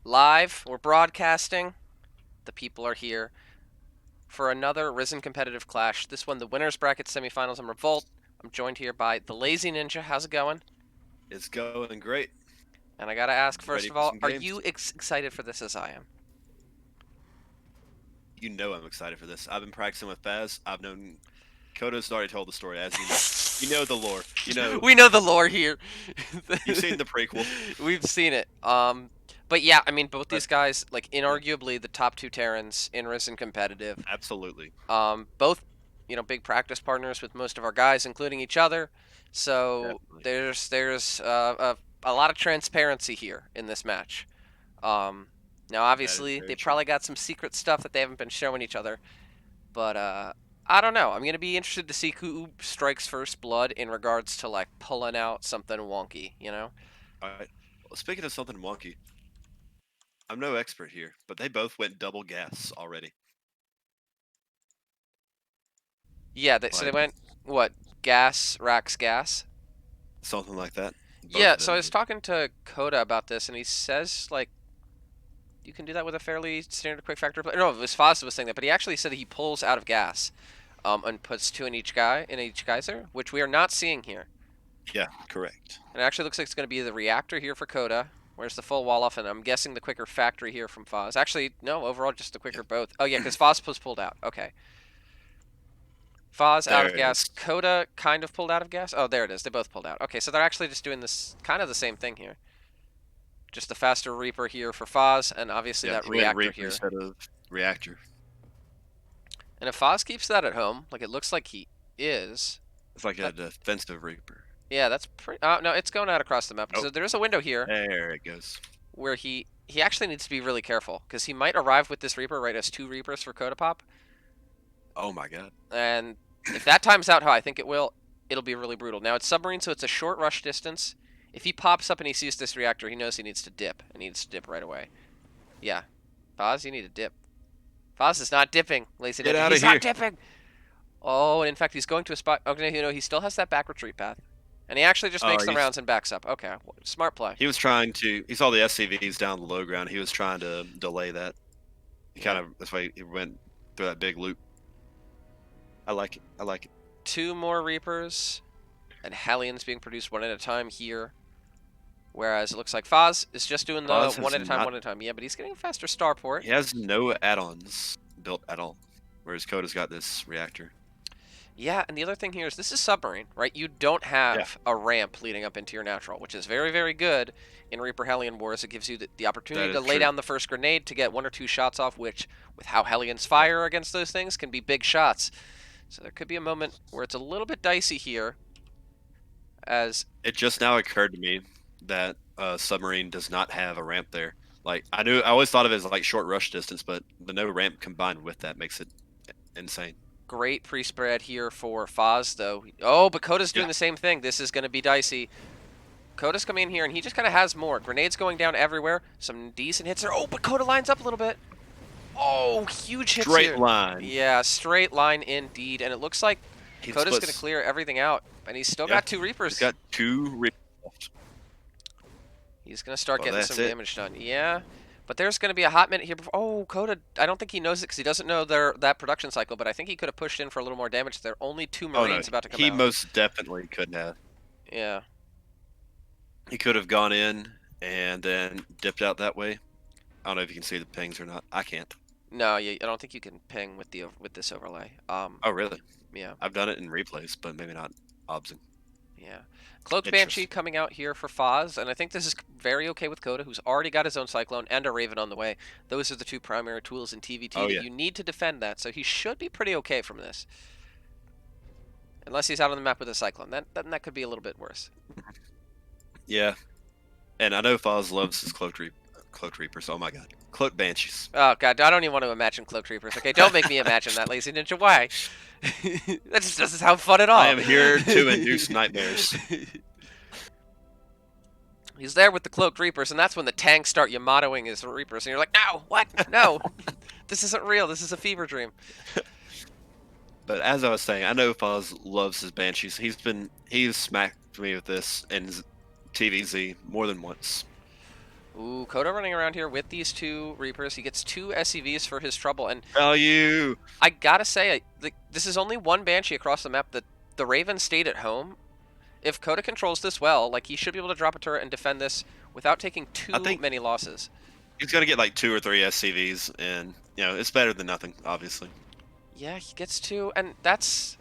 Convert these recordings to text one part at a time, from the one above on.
Live, we're broadcasting. The people are here for another Risen competitive clash. This one, the winners bracket semifinals in Revolt. I'm joined here by the Lazy Ninja. How's it going? It's going great. And I gotta ask, first Ready of for all, some are games. you excited for this as I am? You know I'm excited for this. I've been practicing with Faz. I've known Koda's already told the story, as you know. You know the lore. You know We know the lore here. you've seen the prequel. We've seen it. But yeah, I mean, both But these guys, like, yeah, inarguably the top two Terrans in Risen competitive. absolutely. Both, big practice partners with most of our guys, including each other. So Definitely. there's a lot of transparency here in this match. Um, Now, That is obviously, very they true. probably got some secret stuff that they haven't been showing each other, but I don't know. I'm gonna be interested to see who strikes first blood in regards to like pulling out something wonky. Alright. Well, speaking of something wonky, I'm no expert here, but they both went double gas already. Yeah. So they Like went what? Gas, Rax gas. something like that. Both Yeah. of So I them was did. talking to Koda about this, and he says like you can do that with a fairly standard quick factor. No, it was Foz was saying that, but he actually said he pulls out of gas, and puts two in each geyser, which we are not seeing here. Yeah, correct. And it actually looks like it's going to be the reactor here for Koda. Where's the full wall off? And I'm guessing the quicker factory here from Foz. Actually, no, overall just the Yeah. quicker both. Oh yeah, because Foz was pulled out. Okay. Foz out There of it gas. is. Koda kind of pulled out of gas. Oh, there it is. They both pulled out. Okay, so they're actually just doing this kind of the same thing here. Just the faster Reaper here for Foz, and obviously Yeah, that he went reactor Reaper here. instead of Reactor. And if Foz keeps that at home, like it looks like he is, It's like a that defensive Reaper. yeah, that's pretty. No, it's going out across the map. Oh, So there is a window here there it goes. where he actually needs to be really careful because he might arrive with this Reaper right as two Reapers for Koda Pop, Oh my god. and if that times out how I think it will, it'll be really brutal. Now it's submarine, so it's a short rush distance. If he pops up and he sees this reactor, he knows he needs to dip, and he needs to dip right away. Yeah, Foz, you need to dip. Foz is not dipping, Lazy Get Ninja. out of He's not here. dipping. Oh, and in fact, he's going to a spot. Okay, he still has that back retreat path, and he actually just makes the He's rounds and backs up. Okay, smart play. he was trying to. He saw the SCVs down the low ground. He was trying to delay that. He kind Yeah. of that's why he went through that big loop. I like it. I like it. Two more Reapers, and Hellions being produced one at a time here. Whereas it looks like Foz is just doing the Oz one has at a time, not. one at a time. Yeah, but he's getting a faster starport. He has no add-ons built at all. Whereas Coda's got this reactor. Yeah, and the other thing here is this is submarine, right? You don't Yeah, have a ramp leading up into your natural, which is very, very good in Reaper Hellion Wars. It gives you the that opportunity to is lay true. down the first grenade to get one or two shots off, which, with how Hellions fire against those things, can be big shots. So there could be a moment where it's a little bit dicey here, as It just now occurred to me that submarine does not have a ramp there. Like I always thought of it as like short rush distance, but the no ramp combined with that makes it insane. great pre-spread here for Foz, though. Oh, but Koda's Yeah, doing the same thing. This is going to be dicey. Koda's coming in here, and he just kind of has more. Grenades going down everywhere. Some decent hits there. Oh, but Koda lines up a little bit. Oh, huge hits straight here. line. Yeah, straight line indeed. And it looks like He Koda's going to splits. clear everything out. And he's still Yeah, got two he's Reapers. got two reapers left. He's going to start Well, getting that's some it. damage done. Yeah. But there's going to be a hot minute here before. Oh, Koda, I don't think he knows it because he doesn't know that production cycle, but I think he could have pushed in for a little more damage. There are only two Oh no, Marines about to come he out. most definitely could have. Yeah. He could have gone in and then dipped out that way. I don't know if you can see the pings or not. I can't. No, I don't think you can ping with this overlay. Oh really? Yeah. I've done it in replays, but maybe not obsing. Yeah. Cloaked Banshee Interesting. coming out here for Foz, and I think this is very okay with Koda, who's already got his own Cyclone and a Raven on the way. Those are the two primary tools in TVT Oh that yeah. you need to defend that, so he should be pretty okay from this. Unless he's out on the map with a Cyclone. Then that could be a little bit worse. Yeah. And I know Foz loves his cloaked reapers. Oh my god. Cloaked banshees. Oh god, I don't even want to imagine Cloaked Reapers. Okay, don't make me imagine that, Lazy Ninja. Why? That just doesn't sound fun at I all. am here to induce nightmares. He's there with the Cloaked Reapers, and that's when the tanks start Yamatoing his Reapers, and you're like, no, what? No. This isn't real. This is a fever dream. But as I was saying, I know Foz loves his banshees. He's smacked me with this in TVZ more than once. Ooh, Koda running around here with these 2 Reapers. He gets 2 SCVs for his trouble, and Value. I gotta say, this is only 1 Banshee across the map. The Raven stayed at home. If Koda controls this well, like, he should be able to drop a turret and defend this without taking I too think many losses. he's gonna get like 2 or 3 SCVs, and it's better than nothing, obviously. Yeah, he gets 2, and that's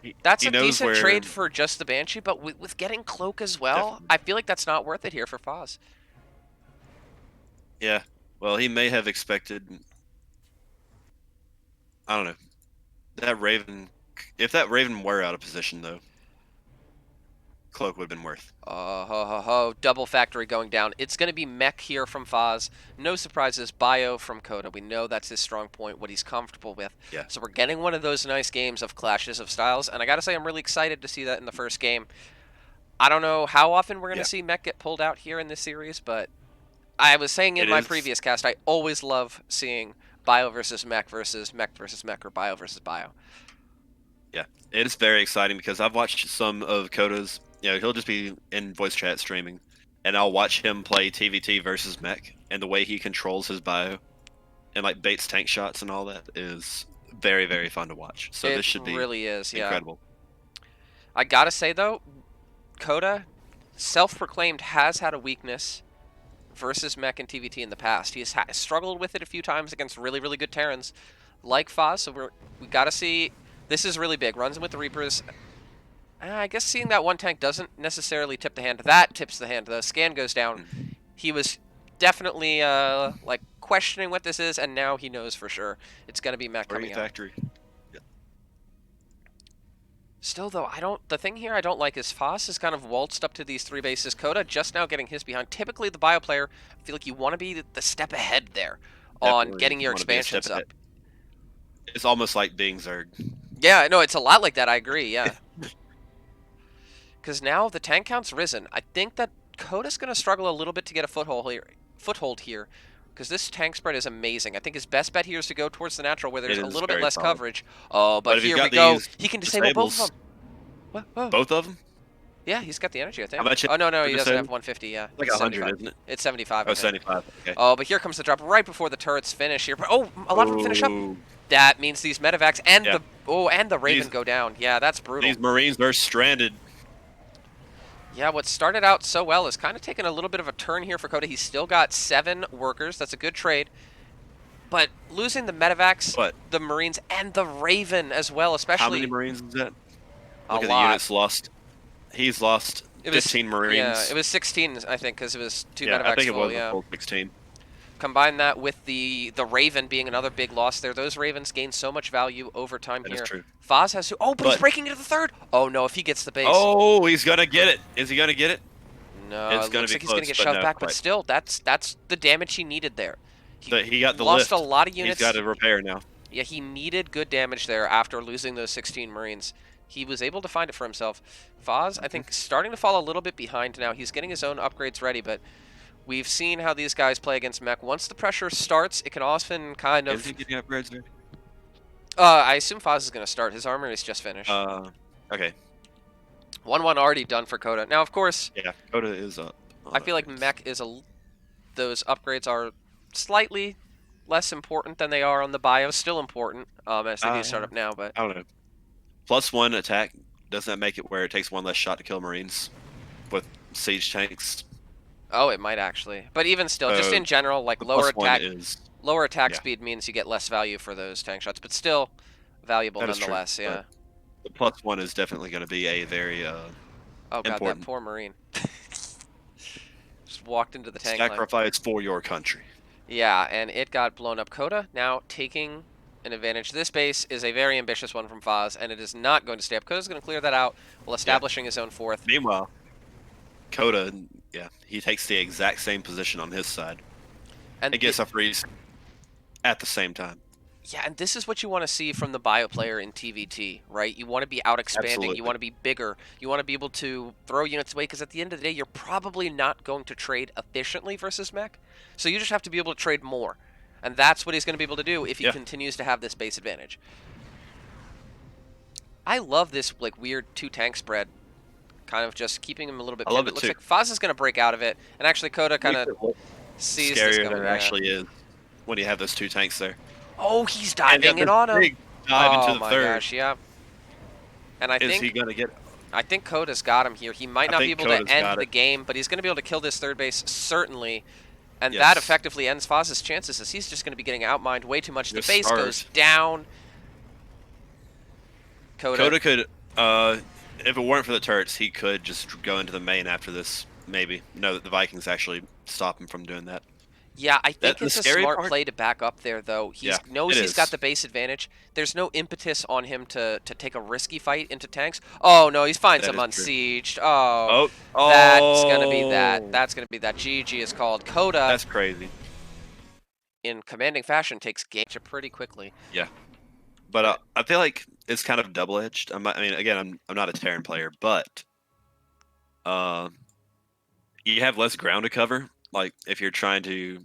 He, a he knows decent where. trade for just the Banshee, but with getting Cloak as well, Definitely. I feel like that's not worth it here for Foz. Yeah. Well, he may have expected. I don't know. That Raven. If that Raven were out of position, though, Cloak would have been worth. Double factory going down. It's going to be Mech here from Foz. No surprises. Bio from Koda. We know that's his strong point, what he's comfortable with. Yeah. So we're getting one of those nice games of clashes of styles, and I got to say I'm really excited to see that in the first game. I don't know how often we're going to Yeah. see Mech get pulled out here in this series, but I was saying in It my is. previous cast, I always love seeing Bio versus Mech, or Bio versus Bio. Yeah. It is very exciting because I've watched some of Koda's. He'll just be in voice chat streaming, and I'll watch him play TVT versus Mech, and the way he controls his bio and like baits tank shots and all that is very, very fun to watch. So It this should be really is, yeah. incredible. I gotta say though, Koda, self-proclaimed, has had a weakness versus Mech and TVT in the past. He has struggled with it a few times against really, really good Terrans like Foz, so we gotta see. This is really big. Runs in with the Reapers. I guess seeing that 1 tank doesn't necessarily tip the hand. That tips the hand. The scan goes down. He was definitely like questioning what this is, and now he knows for sure it's gonna be Mech coming out. Factory. Still, though, the thing here I don't like is Foz is kind of waltzed up to these 3 bases. Koda just now getting his behind. Typically, the bio player, I feel like you want to be the step ahead there on Definitely getting your wanna be a step expansions up. ahead. It's almost like being Zerg. Yeah, no, it's a lot like that. I agree, yeah. Because now the tank count's risen. I think that Koda's going to struggle a little bit to get a foothold here. Because this tank spread is amazing. I think his best bet here is to go towards the natural where there's a little bit less solid. coverage. Oh, but if he's here we got go. these He can disable both of them. What? Whoa. Both of them? Yeah, he's got the energy, I think. How much Oh, no, he doesn't disable? have 150, yeah. Like It's 100, 75. isn't it? It's 75, Oh, I think. 75. Okay. Oh, but here comes the drop right before the turrets finish here. Oh, a lot of them finish up. Ooh. That means these medevacs and Yeah. the Raven These- go down. Yeah, that's brutal. These Marines are stranded. Yeah, what started out so well is kind of taking a little bit of a turn here for Koda. He's still got 7 workers. That's a good trade. But losing the medevacs, What? the Marines, and the Raven as well, especially. How many Marines is that? A Look at lot. the units lost. He's lost It was 15 Marines. Yeah, it was 16, I think, because it was 2 Yeah, medevacs I think it full, was yeah. a full 16. Combine that with the Raven being another big loss there. Those Ravens gain so much value over time That here. is true. Foz has to. Oh, but he's But- breaking into the 3rd. Oh, no, if he gets the base. Oh, he's gonna get it. Is he gonna get it? No, It's it gonna looks be like he's going to close, get but shoved no, back, but quite. still, that's the damage he needed there. He got the lost lift. a lot of units. He's got to repair now. Yeah, he needed good damage there after losing those 16 Marines. He was able to find it for himself. Foz, I think, starting to fall a little bit behind now. He's getting his own upgrades ready, but we've seen how these guys play against Mech. Once the pressure starts, it can often kind Is of... he getting upgrades there? I assume Foz is going to start. His armor is just finished. Okay. 1-1 already done for Koda. Now, of course, Yeah, Koda is up. I feel like Mech is those upgrades are slightly less important than they are on the bio. Still important as they do start up now, but I don't know. +1 attack, doesn't that make it where it takes 1 less shot to kill Marines with siege tanks? oh, it might actually. But even still, just in general, like The lower +1 attack is yeah. speed means you get less value for those tank shots, but still valuable That is true, nonetheless. Yeah. the +1 is definitely going to be a very Oh god, important. that poor Marine. Just walked into the tank line. sacrifice for your country. Yeah, and it got blown up. Koda now taking an advantage. This base is a very ambitious one from Foz, and it is not going to stay up. Koda's going to clear that out while establishing his own 4th. Meanwhile, Koda, yeah, he takes the exact same position on his side and gets a freeze at the same time. Yeah, and this is what you want to see from the bio player in TVT, right? You want to be out expanding. Absolutely. You want to be bigger. You want to be able to throw units away, because at the end of the day, you're probably not going to trade efficiently versus Mech. So you just have to be able to trade more. And that's what he's going to be able to do if he continues to have this base advantage. I love this like weird 2-tank spread, kind of just keeping him a little bit. I love it looks too. like Foz is going to break out of it, and actually Koda kind of Sees this scarier than coming, it yeah. actually is when you have those two tanks there. Oh, he's And diving then in this on him. big dive into Oh the my third. gosh, yeah. And Is he gonna get? I think Koda's got him here. He might I not be think able to Koda's end got the it. game, but he's going to be able to kill this third base, certainly. And that Yes. effectively ends Foz's chances, as he's just going to be getting outmined way too much. The Just base goes starved. down. Koda could, if it weren't for the turrets, he could just go into the main after this. Maybe. No, the Vikings actually stop him from doing that. Yeah, I think The it's a scary smart part. play to back up there, though. He Yeah, knows it he's got is. the base advantage. There's no impetus on him to take a risky fight into tanks. Oh, no, he's finds That him is true. unsieged. Oh, Oh, that's going to be that. oh, That's going to be that. GG is called. Koda, that's crazy. in commanding fashion, takes game pretty quickly. Yeah, but I feel like it's kind of double-edged. I mean, again, I'm not a Terran player, but you have less ground to cover. Like if you're trying to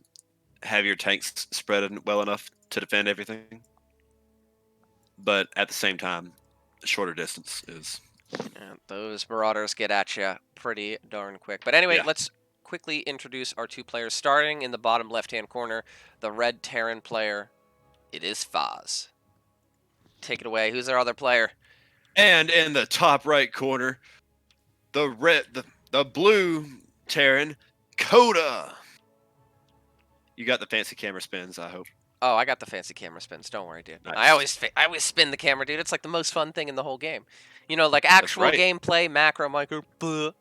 have your tanks spread well enough to defend everything, but at the same time, shorter distance is. And those Marauders get at you pretty darn quick. But anyway, Yeah. let's quickly introduce our two players. Starting in the bottom left-hand corner, the red Terran player. It is Foz. Take it away. Who's our other player? And in the top right corner, the blue Terran, Koda. You got the fancy camera spins, I hope. Oh, I got the fancy camera spins. Don't worry, dude. Nice. I always spin the camera, dude. It's like the most fun thing in the whole game. You know, like actual right. gameplay, macro, micro,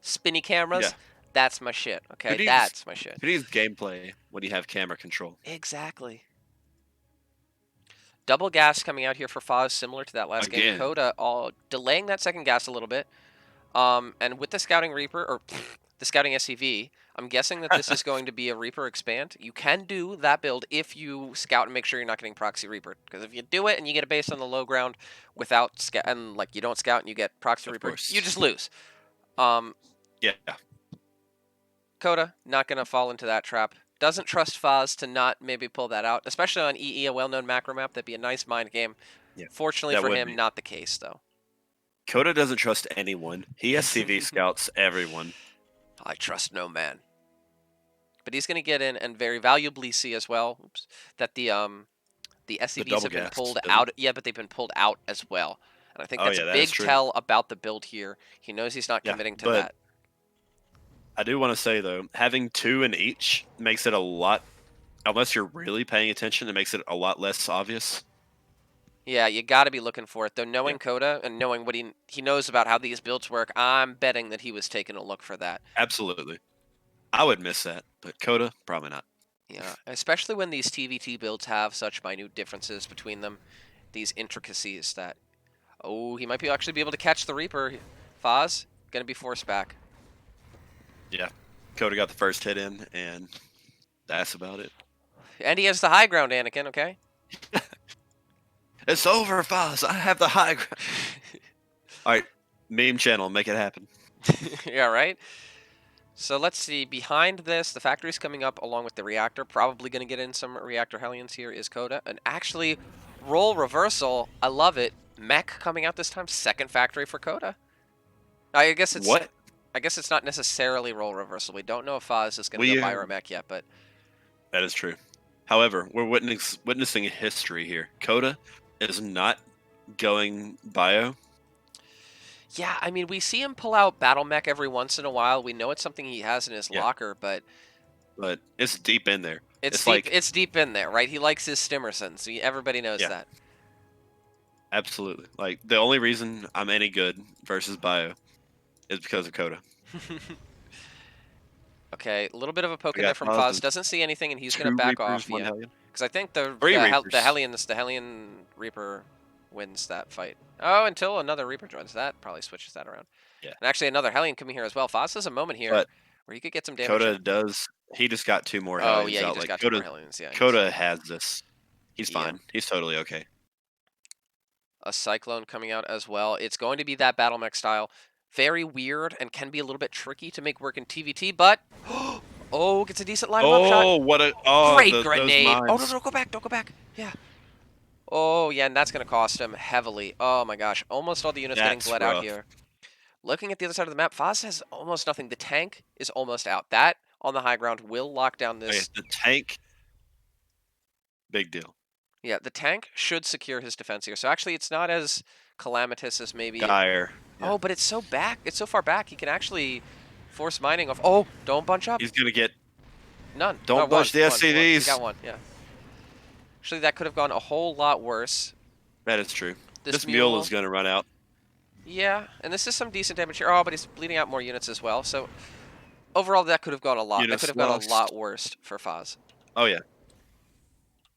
spinny cameras. Yeah. That's my shit. Okay, Who that's my shit. Who needs gameplay when you have camera control? Exactly. Double gas coming out here for Foz, similar to that last game. Koda delaying that second gas a little bit. And with the Scouting Reaper, or the Scouting SCV, I'm guessing that this is going to be a Reaper expand. You can do that build if you scout and make sure you're not getting Proxy Reaper. Because if you do it and you get a base on the low ground without scout, and like you don't scout and you get Proxy Reaper, you just lose. Yeah. Koda, not going to fall into that trap. Doesn't trust Foz to not maybe pull that out, especially on EE, a well-known macro map. That'd be a nice mind game. Yeah, Fortunately for him, not the case, though. Koda doesn't trust anyone. He SCV scouts everyone. I trust no man. But he's going to get in and very valuably see as well that the SCVs have been pulled out. Yeah, but they've been pulled out as well. And I think that's a big tell about the build here. He knows he's not committing to that. I do want to say, though, having two in each makes it a lot, unless you're really paying attention, it makes it a lot less obvious. Yeah, you got to be looking for it, though. Knowing Koda and knowing what he knows about how these builds work, I'm betting that he was taking a look for that. Absolutely. I would miss that, but Koda, probably not. Yeah, especially when these TVT builds have such minute differences between them, these intricacies that, oh, he might actually be able to catch the Reaper. Foz, going to be forced back. Yeah, Koda got the first hit in, and that's about it. And he has the high ground, Anakin, okay? It's over, Foz. I have the high ground. All right, meme channel, make it happen. Yeah, right? So let's see. Behind this, the factory's coming up along with the reactor. Probably going to get in some reactor Hellions here is Koda. And actually, role reversal. I love it. Mech coming out this time. Second factory for Koda. I guess it's... What? I guess it's not necessarily role reversal. We don't know if Foz is going to go Bio or Mech yet, but... That is true. However, we're witnessing history here. Koda is not going Bio. Yeah, I mean, we see him pull out Battle Mech every once in a while. We know it's something he has in his locker, but it's deep in there. It's deep in there, right? He likes his Stimmerson, so everybody knows that. Absolutely. Like, the only reason I'm any good versus Bio is because of Koda. Okay, a little bit of a poke in there from Foz. Doesn't see anything, and he's going to back off. Yeah, because I think the Hellion Reaper wins that fight. Oh, until another Reaper joins. That probably switches that around. Yeah. And actually, another Hellion coming here as well. Foz has a moment here where he could get some damage. Koda does. He just got two more Hellions. Oh, yeah, he just got two more Hellions. Yeah, Koda has this. He's fine. He's totally okay. A Cyclone coming out as well. It's going to be that Battle Mech style. Very weird and can be a little bit tricky to make work in TVT, but... Oh, gets a decent line of shot. Oh, what a... Great grenade. Oh, no, go back. Don't go back. Yeah. Oh, yeah, and that's going to cost him heavily. Oh, my gosh. Almost all the units getting bled out here. Looking at the other side of the map, Foz has almost nothing. The tank is almost out. That on the high ground will lock down Okay, this. the tank, big deal. Yeah, the tank should secure his defense here. So actually, it's not as calamitous as maybe. Dire. Yeah. Oh, but it's so back. It's so far back. He can actually force mining off. Oh, don't bunch up. He's gonna get. None. Oh, Don't one. budge the One. He SCVs. got one. Yeah. Actually, that could have gone a whole lot worse. That is true. This This mule mule. is gonna run out. Yeah, and this is some decent damage here. Oh, but he's bleeding out more units as well. So overall, that could have gone a lot. That could Units have gone a lot lost. worse for Foz. Oh yeah.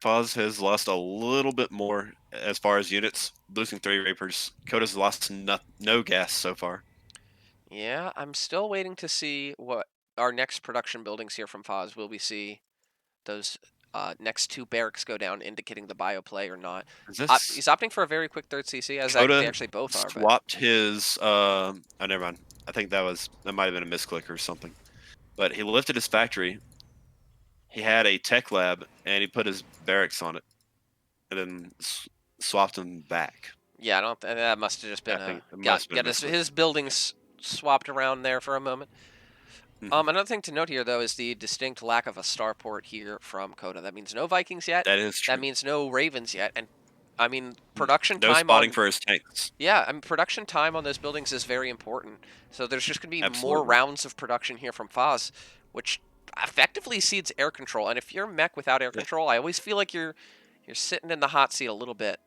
Foz has lost a little bit more as far as units, losing 3 Reapers. Koda's lost no gas so far. Yeah, I'm still waiting to see what our next production buildings here from Foz. Will we see those next 2 barracks go down, indicating the bio play or not? Is this He's opting for a very quick 3rd CC, as they Koda actually both are. But swapped his oh never mind. I think that might have been a misclick or something. But he lifted his factory. He had a tech lab and he put his barracks on it, and then swapped them back. yeah, I don't. That must have just been I think it got must have been a his buildings swapped around there for a moment. Mhm. Another thing to note here, though, is the distinct lack of a starport here from Koda. That means no Vikings yet. That is true. That means no Ravens yet. And I mean, production No time spotting on for his tanks. yeah, I mean, production time on those buildings is very important. So there's just going to be more Absolutely. rounds of production here from Foz, which effectively cedes air control. And if you're mech without air Yeah. control, I always feel like you're sitting in the hot seat a little bit.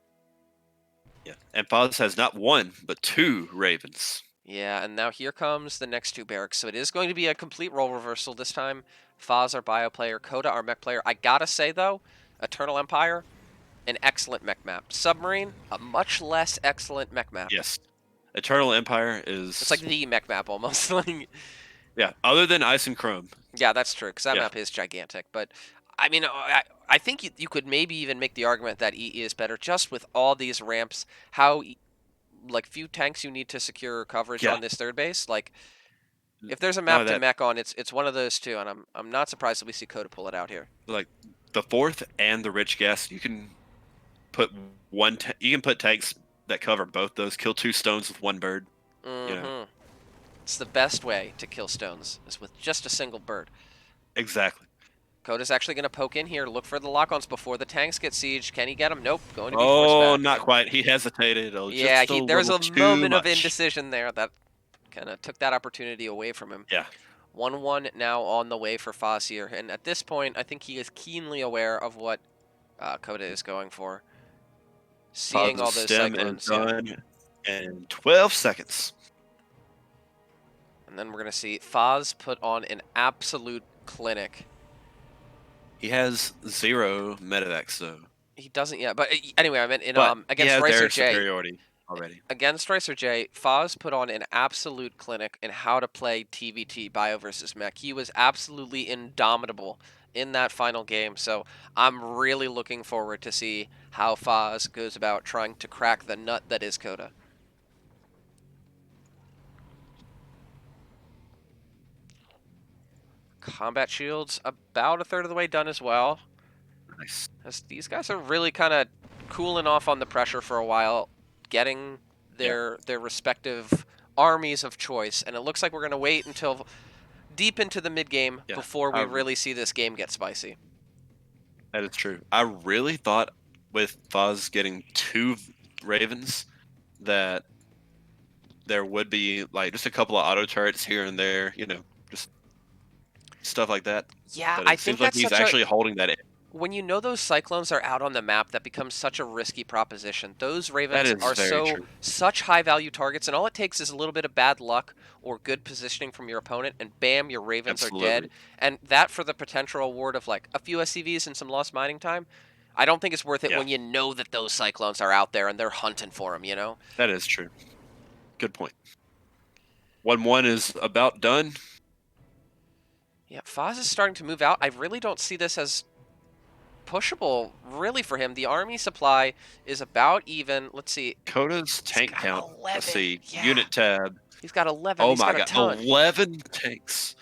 Yeah, and Foz has not 1 but 2 Ravens. Yeah, and now here comes the next 2 barracks. So it is going to be a complete role reversal this time. Foz, our bio player, Koda, our mech player. I gotta say, though, Eternal Empire, an excellent mech map. Submarine, a much less excellent mech map. Yes, Eternal Empire is. It's like the mech map almost. Like, yeah, other than Ice and Chrome. yeah, that's true, because that Yeah. map is gigantic. But, I mean, I think you could maybe even make the argument that EE is better just with all these ramps, how like few tanks you need to secure coverage Yeah. on this 3rd base. Like, if there's a No, map to that mech on, it's one of those 2, and I'm not surprised that we see Koda pull it out here. like the 4th and the rich gas, you can put you can put tanks that cover both those. Kill 2 stones with 1 bird. Mm-hmm. It's the best way to kill stones, is with just a single bird. Exactly. Koda's actually going to poke in here, look for the lock-ons before the tanks get sieged. Can he get them? Nope. Going to be forced back. Not quite. He hesitated. Yeah, just there's a little too moment of much. indecision there that kind of took that opportunity away from him. Yeah. 1-1 now on the way for Foz here. And at this point, I think he is keenly aware of what Koda is going for. Seeing all those stem cyclones. and done in 12 seconds. And then we're going to see Foz put on an absolute clinic. He has 0 medevacs though. He doesn't yet. But anyway, I meant in against he has Ricer their J. superiority already. Against Ricer J, Foz put on an absolute clinic in how to play TVT, Bio versus Mech. He was absolutely indomitable in that final game, so I'm really looking forward to see how Foz goes about trying to crack the nut that is Koda. Combat shields about a third of the way done as well. Nice. As these guys are really kind of cooling off on the pressure for a while, getting their respective armies of choice, and it looks like we're going to wait until deep into the mid-game before we really see this game get spicy. That is true. I really thought with Foz getting 2 Ravens that there would be like just a couple of auto turrets here and there, just stuff like that. Yeah, But I it think seems like that's he's such actually holding that in. when you know those cyclones are out on the map, that becomes such a risky proposition. Those ravens is are very true. such high value targets, and all it takes is a little bit of bad luck or good positioning from your opponent, and bam, your ravens are dead. And that for the potential reward of like a few SCVs and some lost mining time, I don't think it's worth it when you know that those cyclones are out there and they're hunting for them, you know? That is true. Good point. 1-1 is about done. Yeah, Foz is starting to move out. I really don't see this as pushable, really, for him. The army supply is about even. Let's see. Koda's tank count. 11. Let's see. Yeah. Unit tab. He's got 11. Oh He's my got a god. ton. 11 tanks.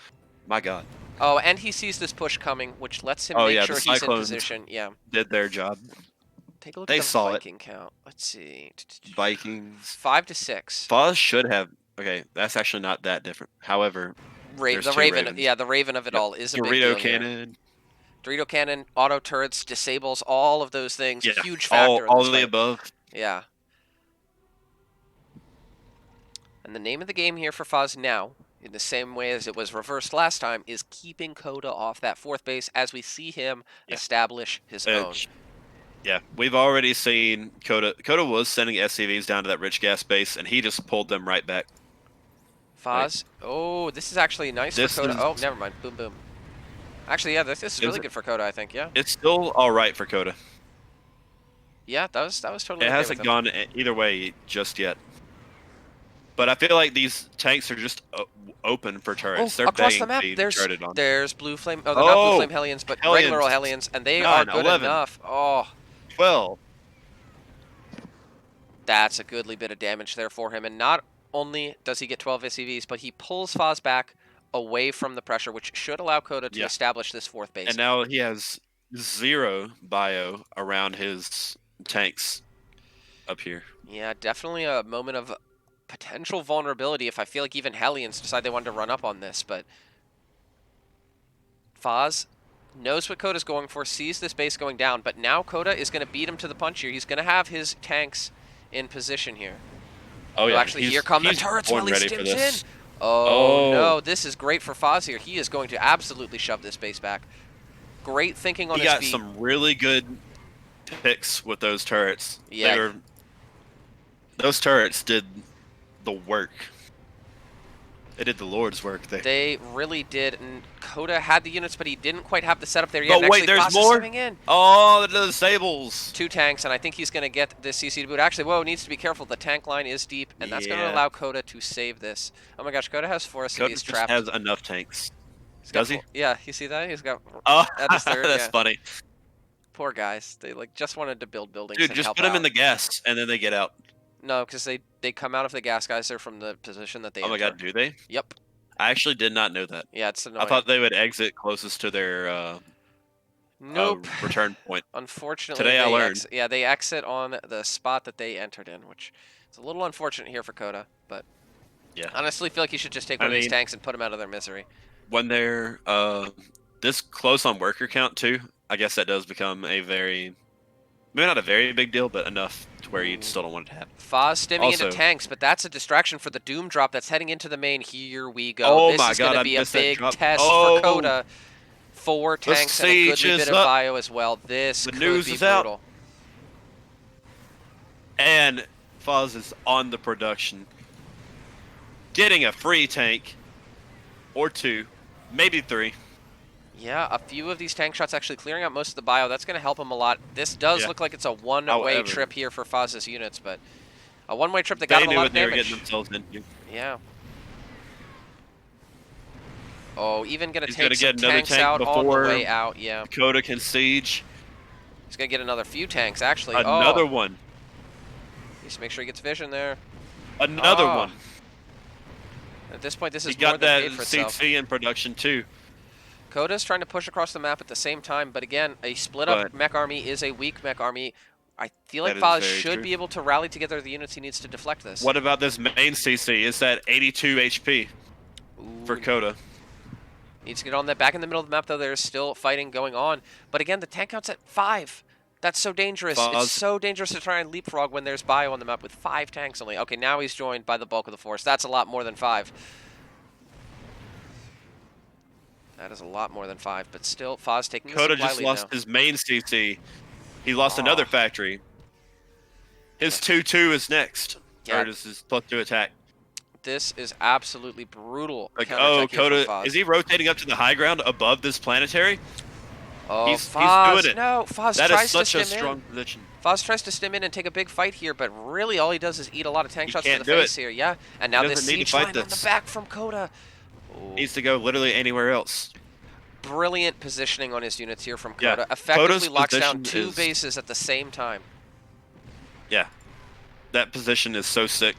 My god. Oh, and he sees this push coming, which lets him make sure he's in position. Yeah. Did their job. Take a look They at the saw Viking count. Let's see. Vikings. 5 to 6. Foz should have. Okay, that's actually not that different. However, There's The two Raven, Ravens. yeah, the Raven of it Yep. all is a big Dorito deal here. cannon. Dorito cannon, auto turrets, disables, all of those things. Yeah, A huge factor in all this of the fight. above. Yeah. And the name of the game here for Foz now, in the same way as it was reversed last time, is keeping Koda off that 4th base as we see him Yeah. establish his own. Yeah, we've already seen Koda. Koda was sending SCVs down to that rich gas base, and he just pulled them right back. Foz. Oh, this is actually nice for Koda. Oh, never mind. Boom, boom. Actually, yeah, this is really good for Koda, I think. Yeah. It's still all right for Koda. Yeah, that was totally. It okay hasn't with him. gone either way just yet. But I feel like these tanks are just open for turrets. Oh, They're across the begging map, to be turreted on. there's blue flame. Oh, they're not blue flame Hellions, but regular old Hellions, and they are good 11. enough. Oh, 12. that's a goodly bit of damage there for him. And not only does he get 12 SCVs, but he pulls Foz back away from the pressure, which should allow Koda to establish this 4th base. And now he has 0 bio around his tanks up here. Yeah, definitely a moment of potential vulnerability if I feel like even Hellions decide they wanted to run up on this, but Foz knows what Koda's going for, sees this base going down, but now Koda is going to beat him to the punch here. He's going to have his tanks in position here. Oh, yeah. Actually, here come the turrets while he stimps in. Oh, no, this is great for Foz here. He is going to absolutely shove this base back. Great thinking on his feet. He got some really good picks with those turrets. Yeah. Those turrets did the work. They did the Lord's work there. They really did, and Koda had the units, but he didn't quite have the setup there But yet. wait, there's more? In. Oh, the disables. 2 tanks, and I think he's going to get this CC to boot. Actually, whoa, needs to be careful. The tank line is deep, and that's going to allow Koda to save this. Oh my gosh, Koda has 4 SCVs trapped. Koda has enough tanks. Does he? Yeah, you see that? He's got... Oh, that's funny. Poor guys. They just wanted to build buildings. Dude, and just help put them out. in the gas, and then they get out. No, because they come out of the gas geyser from the position that they enter. Oh my god, do they? Yep. I actually did not know that. Yeah, it's annoying. I thought they would exit closest to their nope. Return point. Unfortunately, today I learned. Yeah, they exit on the spot that they entered in, which is a little unfortunate here for Koda. But yeah, honestly, feel like you should just take one of these tanks and put them out of their misery. When they're this close on worker count too, I guess that does become a maybe not a very big deal, but enough to where you still don't want it to happen. Foz stimming into tanks, but that's a distraction for the Doom drop that's heading into the main. Here we go. Oh this is going to be a big test for Koda. 4 tanks and a goodly bit of bio as well. This could be brutal. Out. And Foz is on the production. Getting a free tank. Or 2. Maybe 3. Yeah, a few of these tank shots actually clearing out most of the bio. That's going to help him a lot. This does look like it's a one-way trip here for Foz's units, but a one-way trip that got him a lot of damage. They knew what they were getting themselves into. Yeah. Oh, even going to take get some tanks out on the way out. Yeah. Koda can siege. He's going to get another few tanks, actually. Another one. Needs to make sure he gets vision there. Another one. At this point, this is more than paid for itself. He got that CC in production, too. Koda's trying to push across the map at the same time, but again, a split-up mech army is a weak mech army. I feel like Foz should be able to rally together the units he needs to deflect this. What about this main CC? It's at 82 HP for Koda. Needs to get on that. Back in the middle of the map, though, there's still fighting going on. But again, the tank count's at 5. That's so dangerous. It's so dangerous to try and leapfrog when there's bio on the map with 5 tanks only. Okay, now he's joined by the bulk of the force. That's a lot more than 5. That is a lot more than 5, but still, Foz taking the Koda just lost his main CC. He lost another factory. His 2-2 is next. Yeah. Or this is +2 attack. This is absolutely brutal. Like, oh, Koda, is he rotating up to the high ground above this planetary? Oh, he's Foz, doing it. No, Foz that tries is such to a stim strong in. position. Foz tries to stim in and take a big fight here, but really all he does is eat a lot of tank shots to the do face here. Yeah, and now this siege line on the back from Koda. Needs to go literally anywhere else. Brilliant positioning on his units here from Koda. Yeah. Effectively locks down 2 bases at the same time. Yeah, that position is so sick.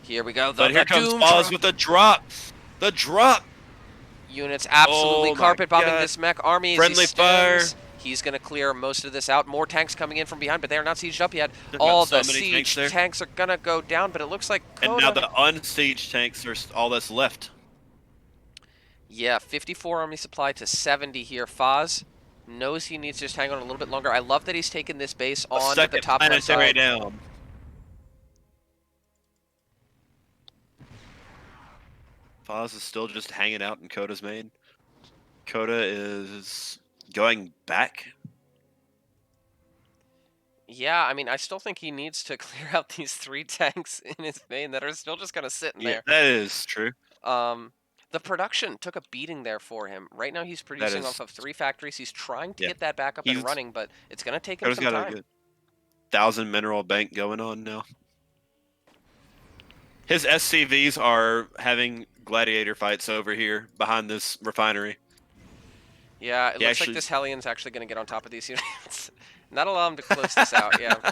Here we go. But here comes Foz with the drop. The drop. Units absolutely carpet bombing this mech army. Friendly fire. He's going to clear most of this out. More tanks coming in from behind, but they're not sieged up yet. They've got All so the many tanks siege there. tanks are going to go down, but it looks like And now Koda... the unsieged tanks are all that's left. Yeah, 54 army supply to 70 here. Foz knows he needs to just hang on a little bit longer. I love that he's taken this base A on the second top left planetary side. down. Foz is still just hanging out in Koda's main. Koda is going back. Yeah, I mean, I still think he needs to clear out these 3 tanks in his main that are still just kind of sitting Yeah, there. that is true. The production took a beating there for him. Right now he's That producing is, off of 3 factories. He's trying to yeah. get that back up and He's running, but it's going to take him Koda's some got a time. good 1,000 mineral bank going on now. His SCVs are having gladiator fights over here behind this refinery. Yeah, it looks like this Hellion's actually going to get on top of these units. Not allow him to close this out, yeah.